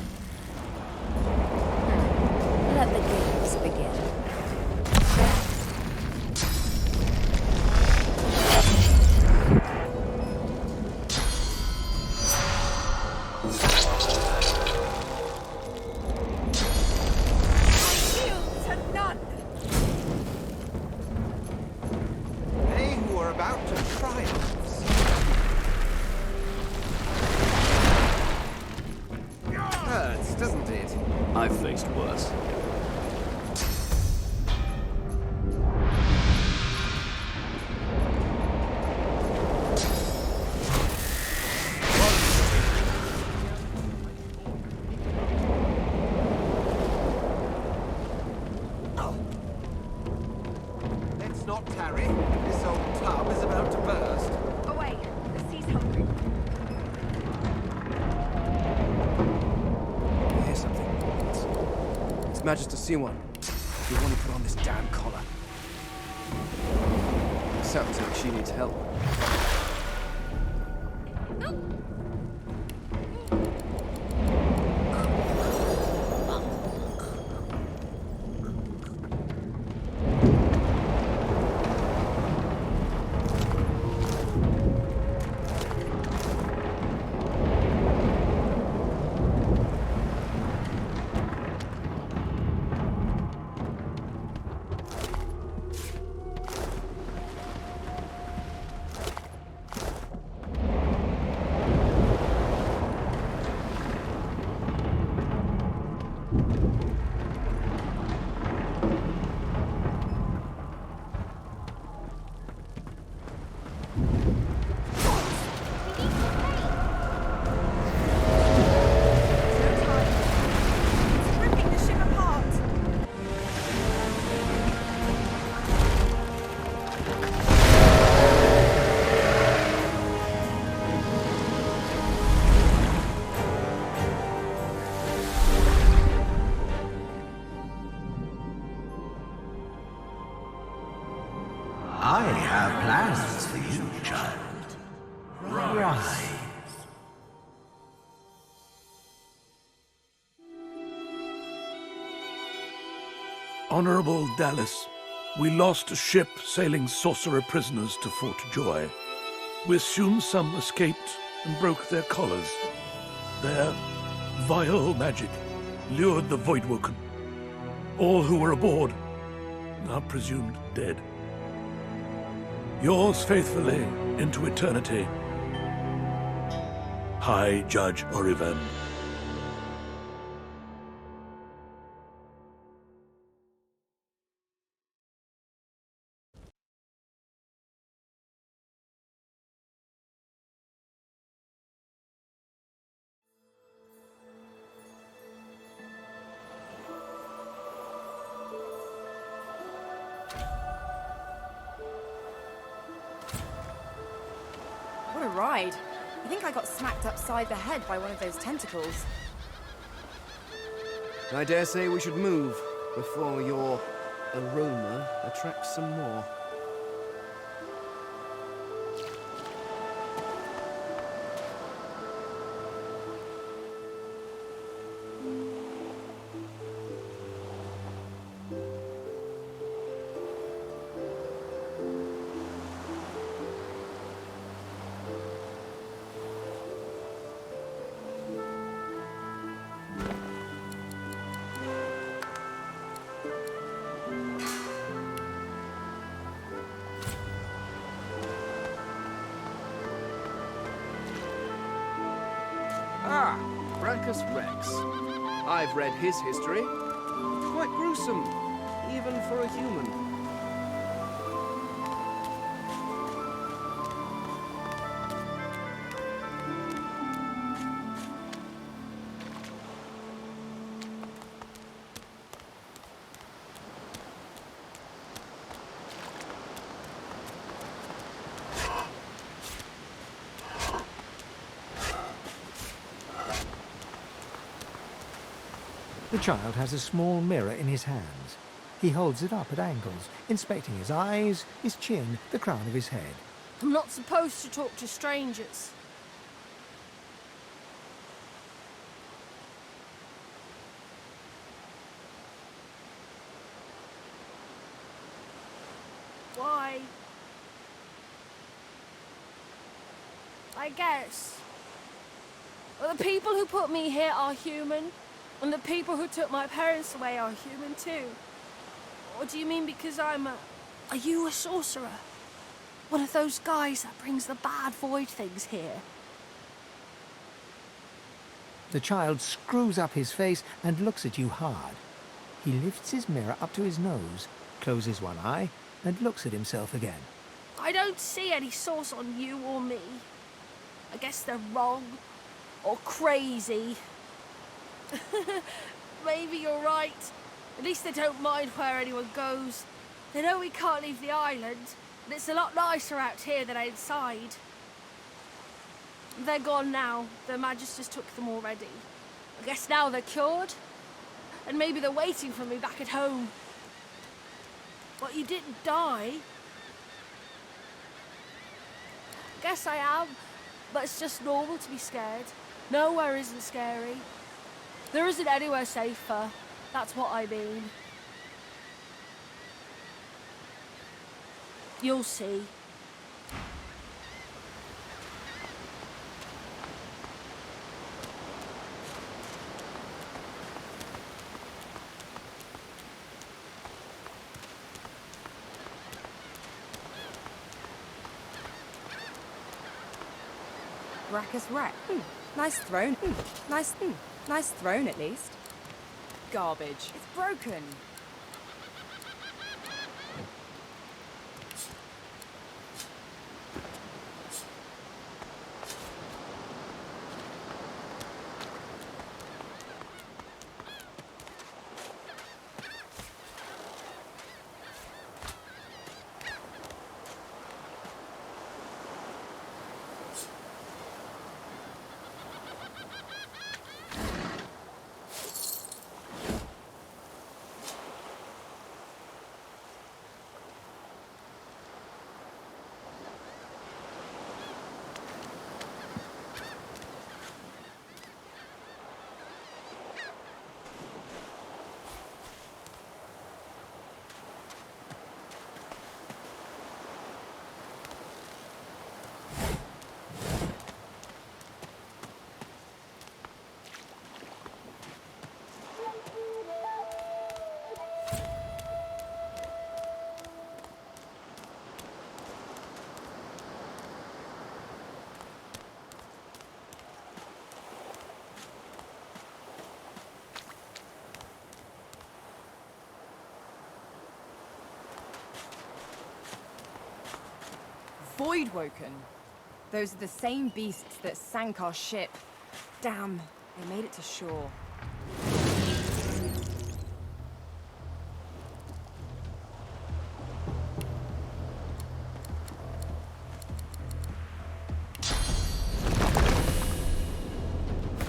Let the games begin. They who are about to triumph. Hurts, doesn't it? I've faced worse. Let's not tarry. This old tub is about to burst. Away. The sea's hungry. Here's something. It's Magister C1. You want to put on this damn collar. Sounds like she needs help. I have plans for you, child. Rise. Honorable Dallas, we lost a ship sailing sorcerer prisoners to Fort Joy. We assume some escaped and broke their collars. Their vile magic lured the Voidwoken. All who were aboard are presumed dead. Yours faithfully into eternity, High Judge Oriven. What a ride. I think I got smacked upside the head by one of those tentacles. I dare say we should move before your aroma attracts some more. Ah, Brachus Rex. I've read his history. Quite gruesome, even for a human. The child has a small mirror in his hands. He holds it up at angles, inspecting his eyes, his chin, the crown of his head. I'm not supposed to talk to strangers. Why? I guess. Well, the people who put me here are human. And the people who took my parents away are human too. Or do you mean because I'm a... Are you a sorcerer? One of those guys that brings the bad void things here? The child screws up his face and looks at you hard. He lifts his mirror up to his nose, closes one eye, and looks at himself again. I don't see any source on you or me. I guess they're wrong. Or crazy. Maybe you're right. At least they don't mind where anyone goes. They know we can't leave the island, and it's a lot nicer out here than outside. They're gone now. Their magisters took them already. I guess now they're cured. And maybe they're waiting for me back at home. But you didn't die. I guess I am, but it's just normal to be scared. Nowhere isn't scary. There isn't anywhere safer. That's what I mean. You'll see. Brachus Rex. Nice throne. Nice throne, at least. Garbage. It's broken. Voidwoken. Those are the same beasts that sank our ship. Damn, they made it to shore.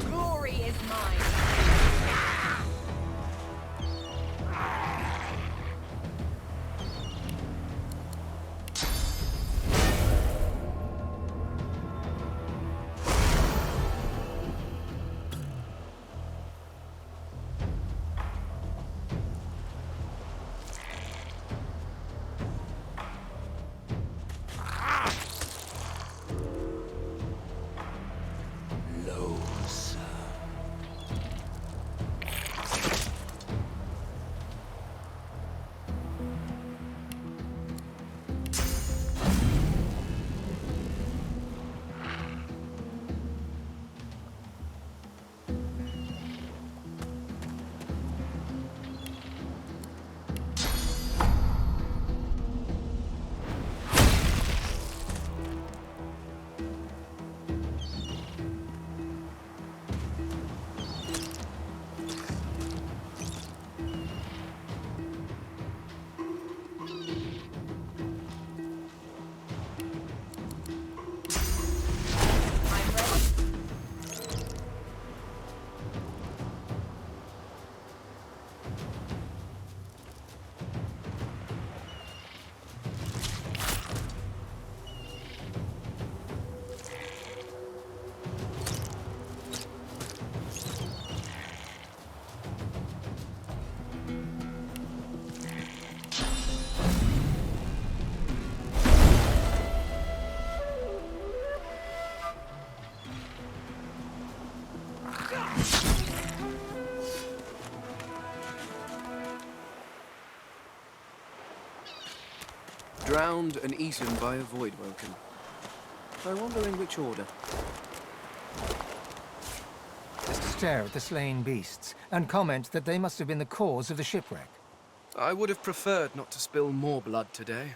Glory is mine. Drowned and eaten by a Voidwoken. I wonder in which order. Stare at the slain beasts and comment that they must have been the cause of the shipwreck. I would have preferred not to spill more blood today.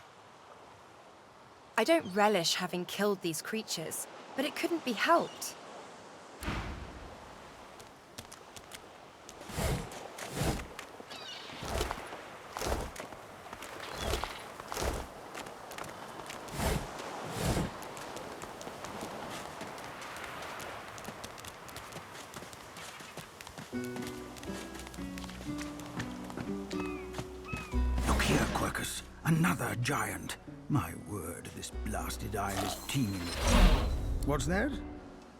I don't relish having killed these creatures, but it couldn't be helped. Look here, Quercus. Another giant. My word, this blasted isle is teeming with... What's that?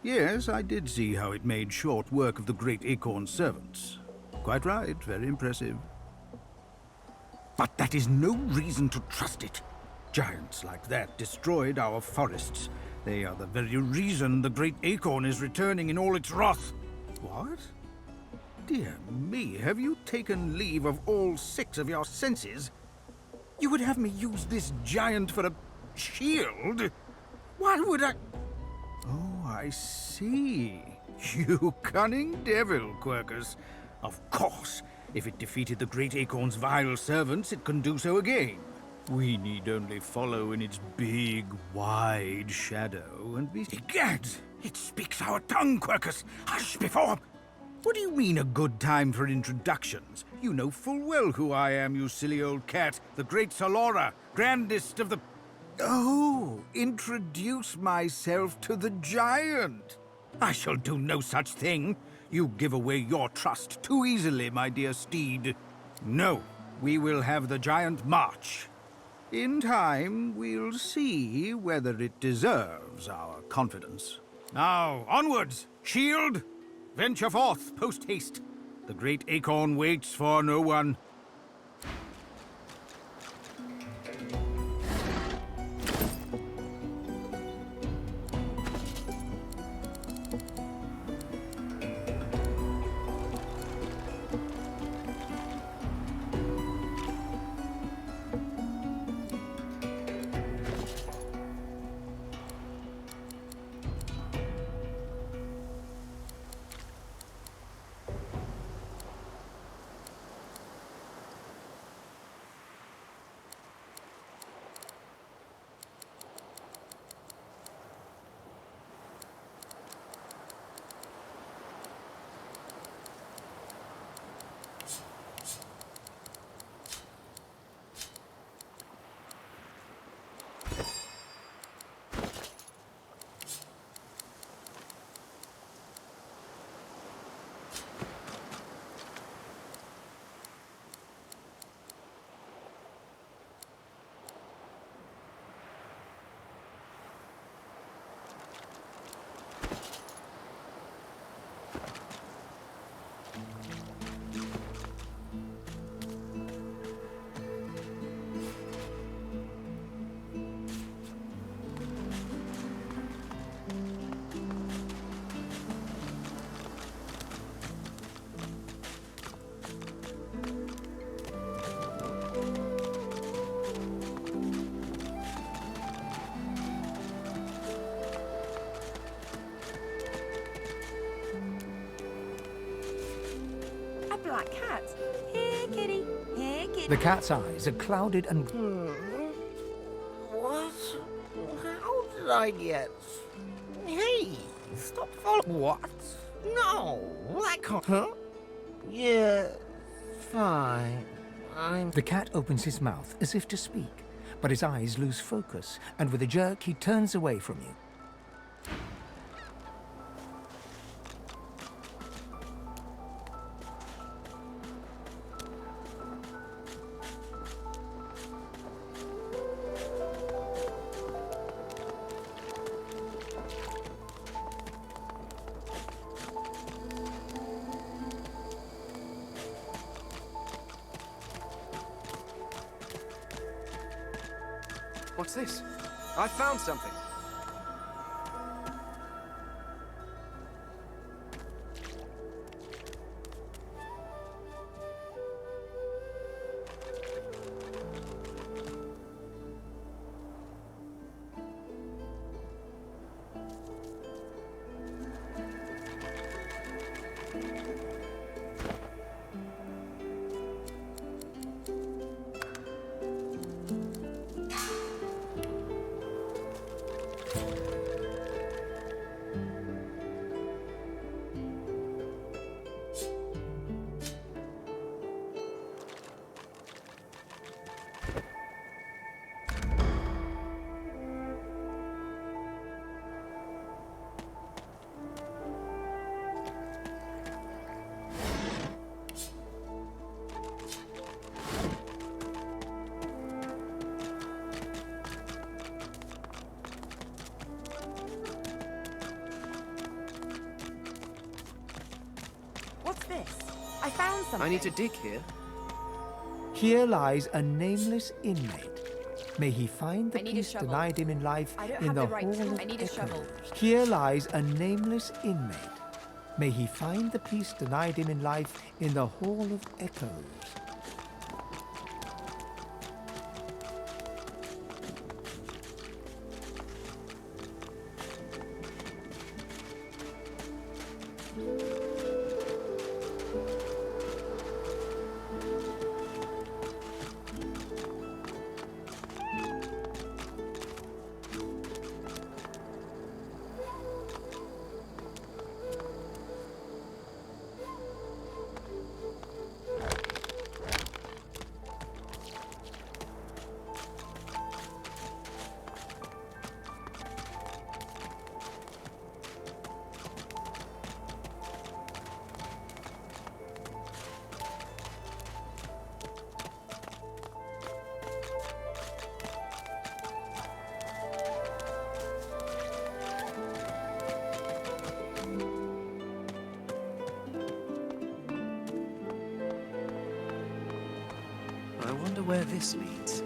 Yes, I did see how it made short work of the great Acorn's servants. Quite right, very impressive. But that is no reason to trust it. Giants like that destroyed our forests. They are the very reason the great Acorn is returning in all its wrath. What? Dear me, have you taken leave of all 6 of your senses? You would have me use this giant for a shield? Why would I... Oh, I see. You cunning devil, Quercus. Of course, if it defeated the great Acorn's vile servants, it can do so again. We need only follow in its big, wide shadow and be... Egads! It speaks our tongue, Quercus! Hush before... What do you mean a good time for introductions? You know full well who I am, you silly old cat. The great Solora, grandest of the... Oh, introduce myself to the giant. I shall do no such thing. You give away your trust too easily, my dear steed. No, we will have the giant march. In time, we'll see whether it deserves our confidence. Now, onwards! Shield! Venture forth, post-haste. The great Acorn waits for no one. cat. Here, kitty. Here, kitty. The cat's eyes are clouded and... What? How did I get... Hey, stop following... What? No, that can't... Huh? Yeah, fine. The cat opens his mouth as if to speak, but his eyes lose focus, and with a jerk he turns away from you. What's this? I found something. What's this? I found something. I need to dig here. Here lies a nameless inmate. May he find the I need a peace shovel. denied him in life I don't in have the the right Hall tool. of I need a Echoes. shovel. Here lies a nameless inmate. May he find the peace denied him in life in the Hall of Echoes. I wonder where this leads.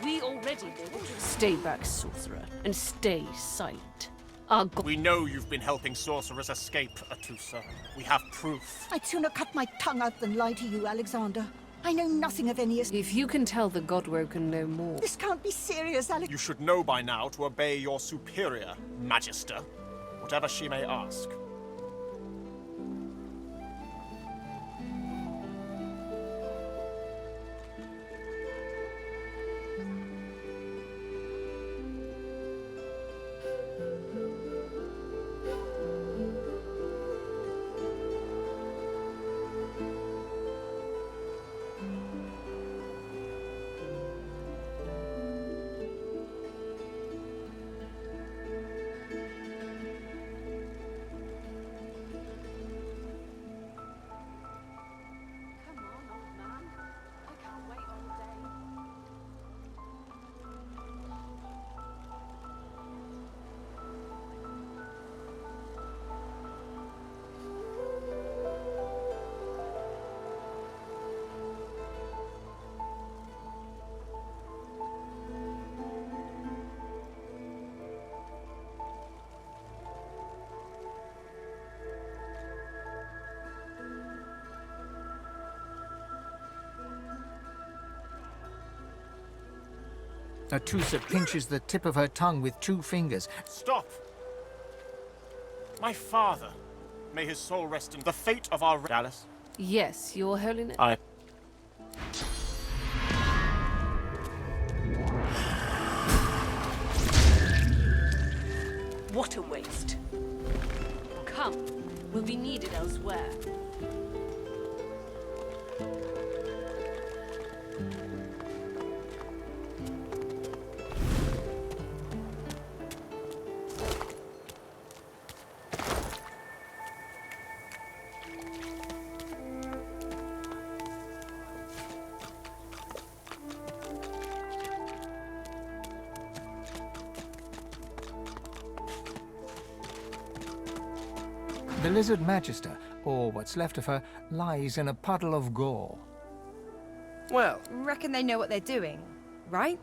We already know. Stay back, sorcerer, and stay silent. We know you've been helping sorcerers escape, Atusa. We have proof. I'd sooner cut my tongue out than lie to you, Alexander. I know nothing of any... If you can tell the Godwoken no more... This can't be serious, Alex. You should know by now to obey your superior, Magister, whatever she may ask. Natusa pinches the tip of her tongue with 2 fingers. Stop! My father, may his soul rest in the fate of our Dallas. Yes, Your Holiness. What a waste. Come, we'll be needed elsewhere. The Lizard Magister, or what's left of her, lies in a puddle of gore. Well, reckon they know what they're doing, right?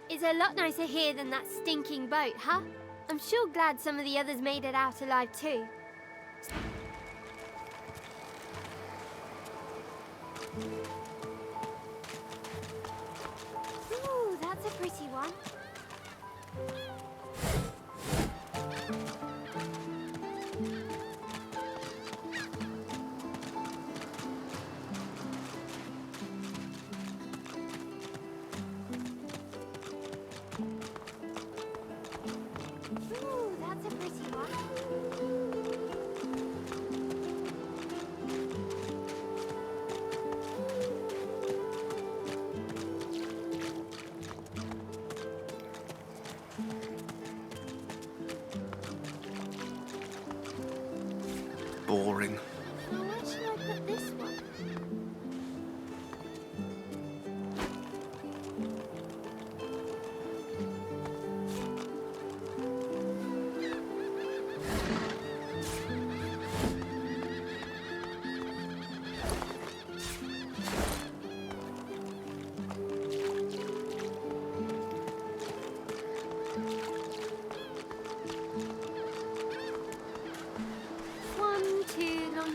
It's a lot nicer here than that stinking boat, huh? I'm sure glad some of the others made it out alive too. Ooh, that's a pretty one. Boring. Now where should I put this one?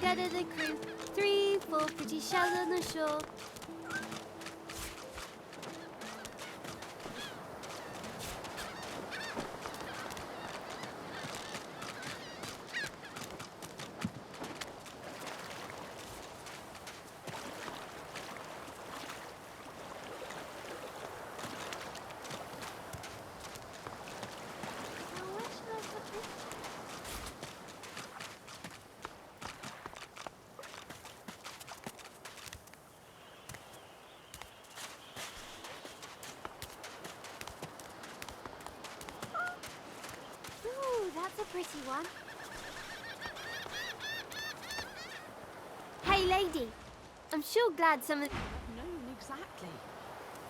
Dead of the crew, 3, 4 pretty shells on the shore. That's a pretty one. Hey, lady. I'm sure glad some of... No, exactly.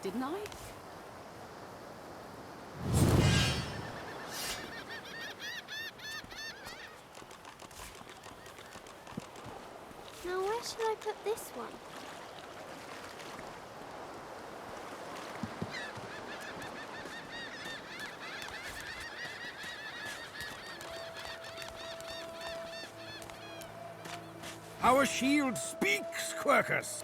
Didn't I? Now, where should I put this one? Our shield speaks, Quercus!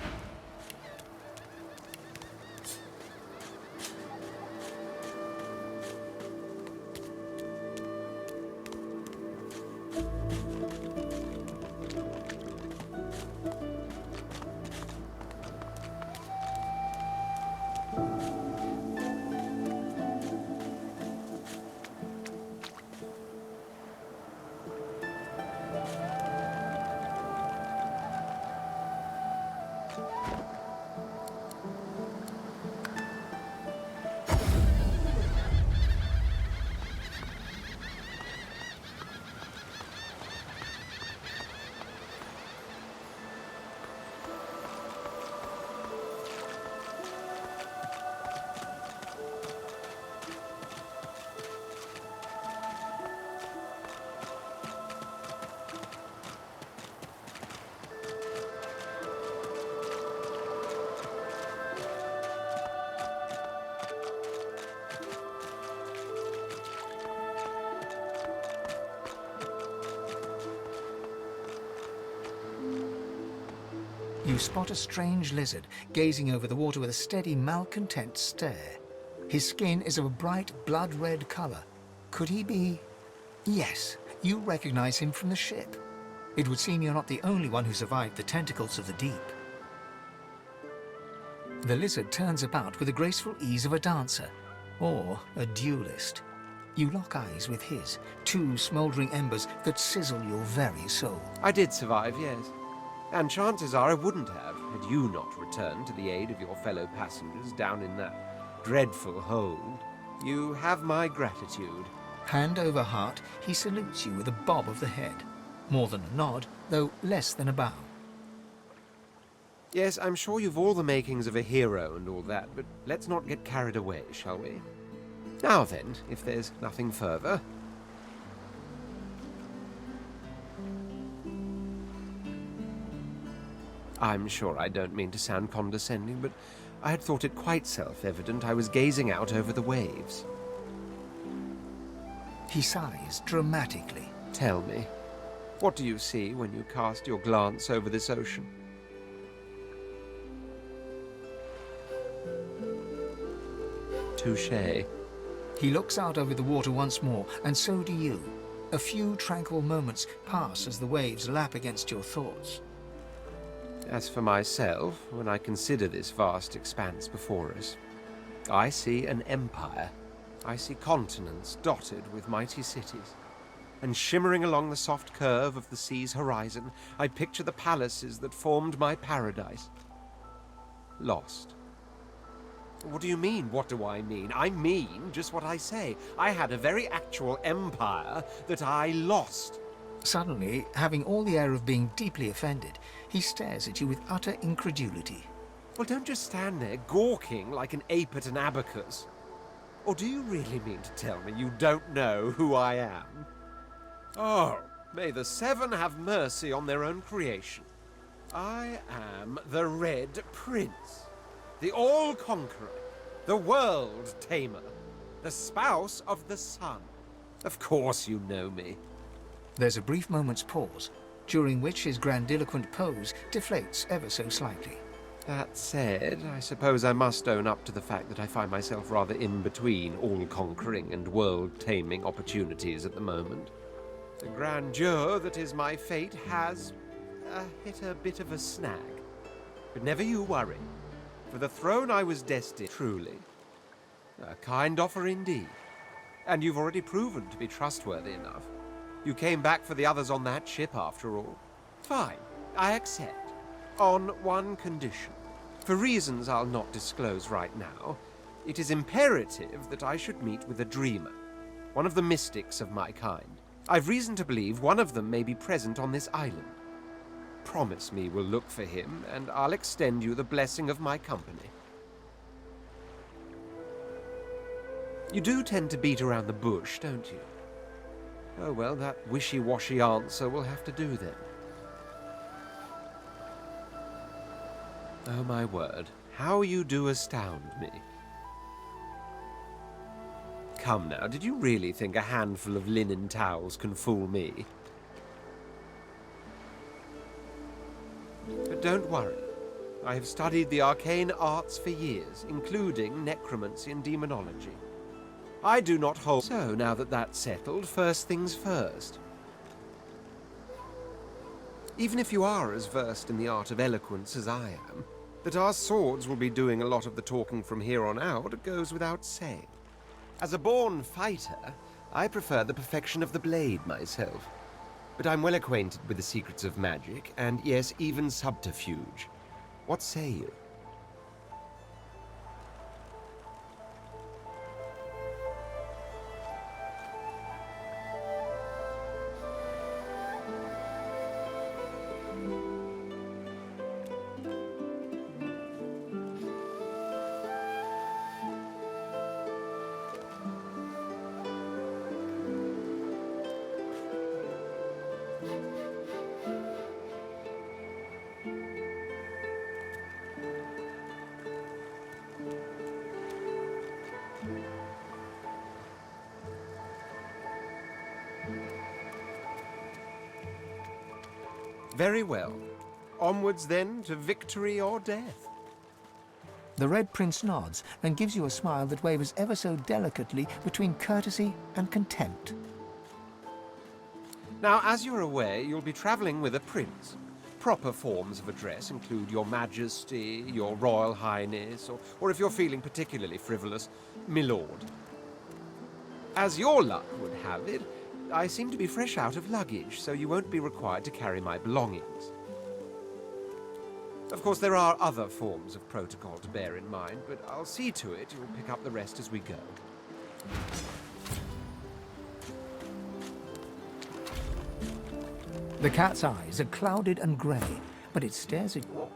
You spot a strange lizard gazing over the water with a steady, malcontent stare. His skin is of a bright, blood-red color. Could he be... Yes, you recognize him from the ship. It would seem you're not the only one who survived the tentacles of the deep. The lizard turns about with the graceful ease of a dancer, or a duelist. You lock eyes with his, two smouldering embers that sizzle your very soul. I did survive, yes. And chances are I wouldn't have, had you not returned to the aid of your fellow passengers down in that dreadful hold. You have my gratitude. Hand over heart, he salutes you with a bob of the head. More than a nod, though less than a bow. Yes, I'm sure you've all the makings of a hero and all that, but let's not get carried away, shall we? Now then, if there's nothing further... I'm sure I don't mean to sound condescending, but I had thought it quite self-evident I was gazing out over the waves. He sighs dramatically. Tell me, what do you see when you cast your glance over this ocean? Touché. He looks out over the water once more, and so do you. A few tranquil moments pass as the waves lap against your thoughts. As for myself, when I consider this vast expanse before us, I see an empire. I see continents dotted with mighty cities. And shimmering along the soft curve of the sea's horizon, I picture the palaces that formed my paradise. Lost. What do you mean, what do I mean? I mean just what I say. I had a very actual empire that I lost. Suddenly, having all the air of being deeply offended, he stares at you with utter incredulity. Well, don't just stand there gawking like an ape at an abacus. Or do you really mean to tell me you don't know who I am? Oh, may the Seven have mercy on their own creation. I am the Red Prince, the All-Conqueror, the World Tamer, the spouse of the Sun. Of course you know me. There's a brief moment's pause, during which his grandiloquent pose deflates ever so slightly. That said, I suppose I must own up to the fact that I find myself rather in between all-conquering and world-taming opportunities at the moment. The grandeur that is my fate has hit a bit of a snag. But never you worry. For the throne I was destined, truly. A kind offer indeed. And you've already proven to be trustworthy enough. You came back for the others on that ship, after all. Fine, I accept. On one condition. For reasons I'll not disclose right now, it is imperative that I should meet with a dreamer. One of the mystics of my kind. I've reason to believe one of them may be present on this island. Promise me we'll look for him, and I'll extend you the blessing of my company. You do tend to beat around the bush, don't you? Oh well, that wishy-washy answer will have to do then. Oh my word, how you do astound me. Come now, did you really think a handful of linen towels can fool me? don't worry. I have studied the arcane arts for years, including necromancy and demonology. I do not hold... So, now that that's settled, first things first. Even if you are as versed in the art of eloquence as I am, that our swords will be doing a lot of the talking from here on out goes without saying. As a born fighter, I prefer the perfection of the blade myself. But I'm well acquainted with the secrets of magic, and yes, even subterfuge. What say you? Very well. Onwards, then, to victory or death. The Red Prince nods and gives you a smile that wavers ever so delicately between courtesy and contempt. Now, as you're aware, you'll be travelling with a prince. Proper forms of address include Your Majesty, Your Royal Highness, or if you're feeling particularly frivolous, Milord. As your luck would have it, I seem to be fresh out of luggage, so you won't be required to carry my belongings. Of course, there are other forms of protocol to bear in mind, but I'll see to it you'll pick up the rest as we go. The cat's eyes are clouded and grey, but it stares at you.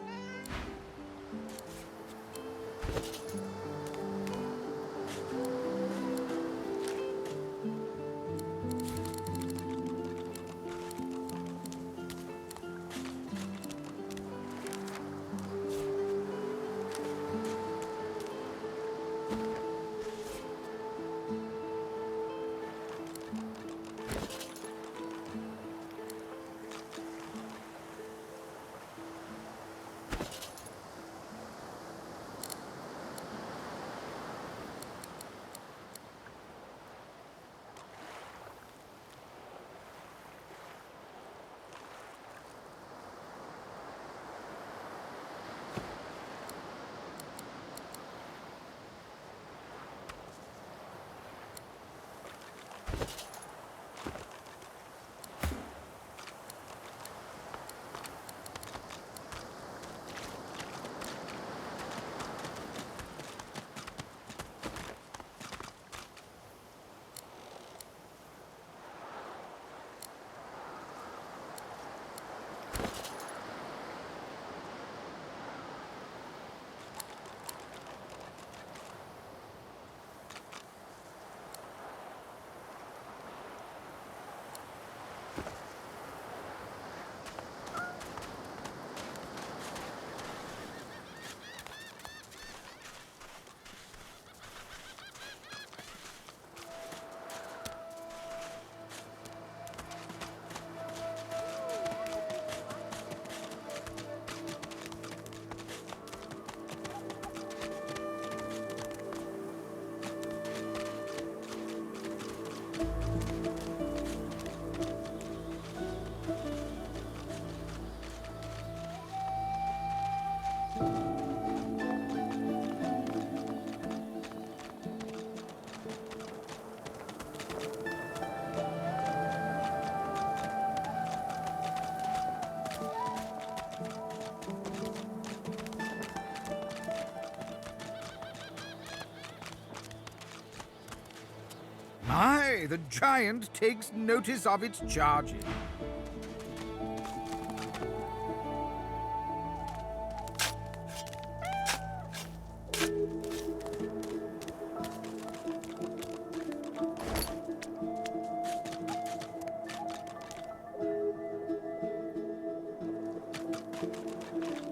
Aye, the giant takes notice of its charges.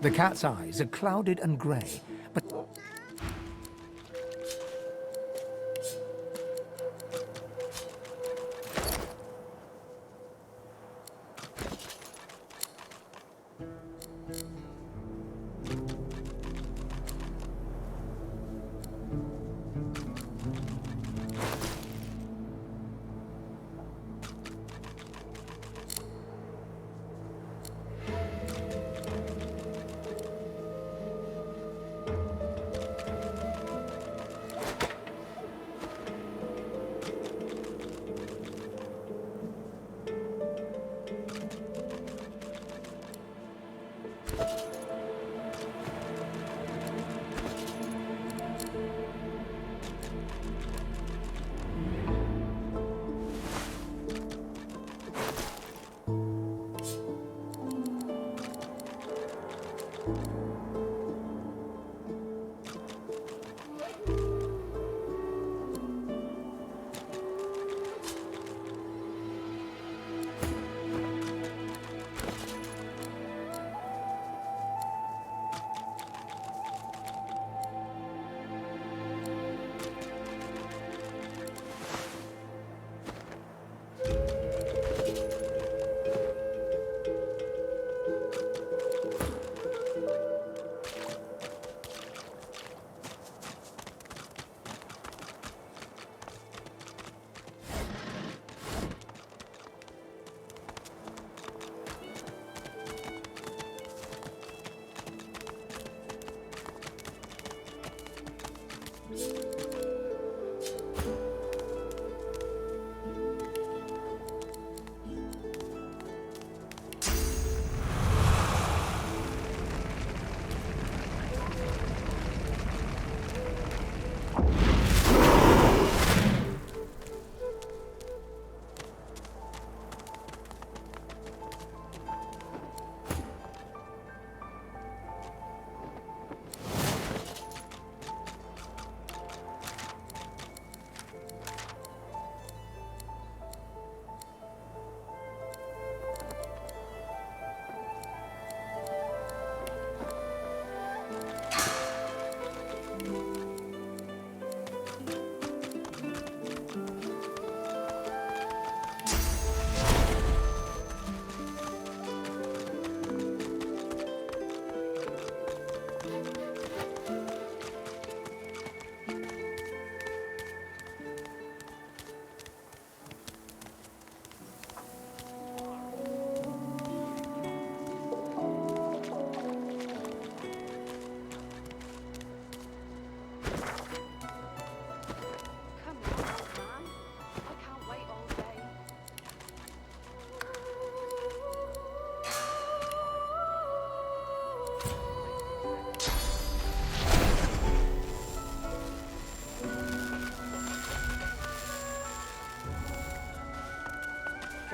The cat's eyes are clouded and grey, but...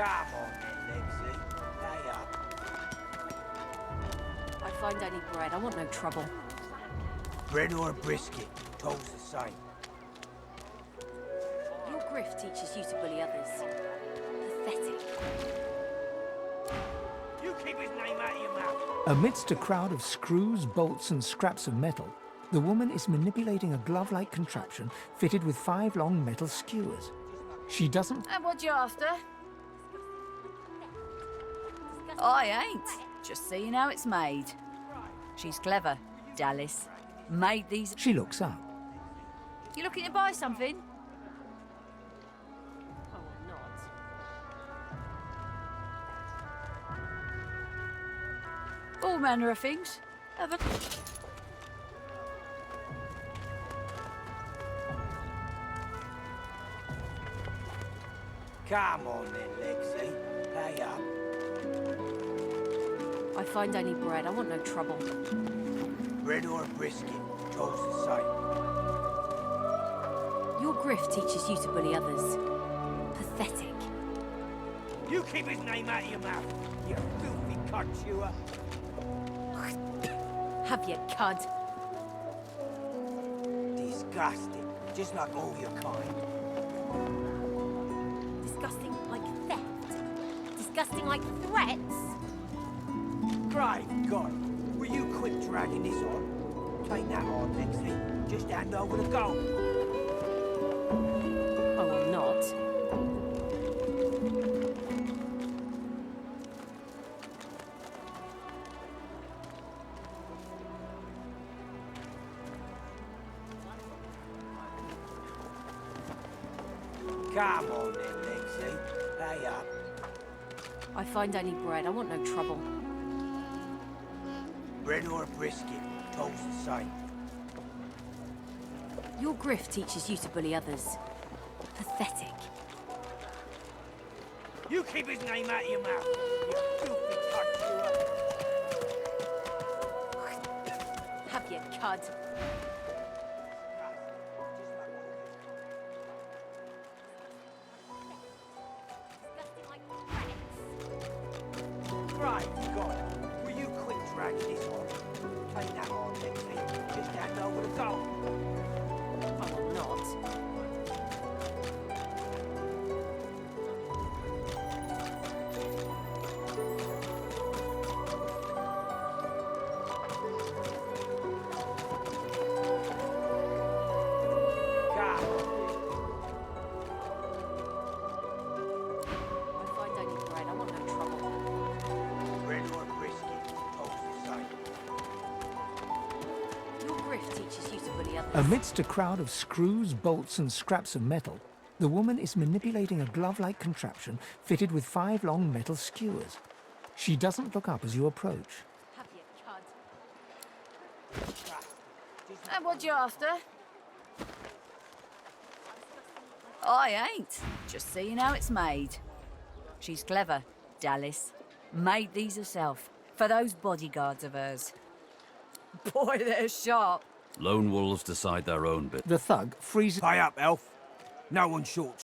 Come on then, Lexi. Lay up. I find only bread. I want no trouble. Bread or a brisket, toll's the same. Your grift teaches you to bully others. Pathetic. You keep his name out of your mouth. Amidst a crowd of screws, bolts, and scraps of metal, the woman is manipulating a glove-like contraption fitted with 5 long metal skewers. She doesn't... And what you after? I ain't. Just seeing how it's made. She's clever, Dallas. Made these... She looks up. You looking to buy something? All manner of things. Have a... Come on then, Lexi. Lay up. I find only bread. I want no trouble. Bread or a brisket, toll's the same. Your grift teaches you to bully others. Pathetic. You keep his name out of your mouth, you filthy cunt chewer. Have you, cud? Disgusting, just like all your kind. Disgusting like theft? Disgusting like threats? Great God, will you quit dragging this on? Take that on, Lexi. Just hand over the gold. I will not. Come on then, Lexi. Lay up. I find only bread. I want no trouble. Bread or a brisket, toll's the same. Your grift teaches you to bully others. Pathetic. You keep his name out of your mouth, you filthy cunt chewer. Have you, cud? Great God, will you quit dragging this on? Take that on, Lexi. Just hand over the gold. I will not. Amidst a crowd of screws, bolts, and scraps of metal, the woman is manipulating a glove-like contraption fitted with 5 long metal skewers. She doesn't look up as you approach. Have you, cud? And what you after? I ain't. Just seeing how it's made. She's clever, Dallas. Made these herself, for those bodyguards of hers. Boy, they're sharp. Lone wolves decide their own bit. The thug freezes... Pay up, elf. No one's short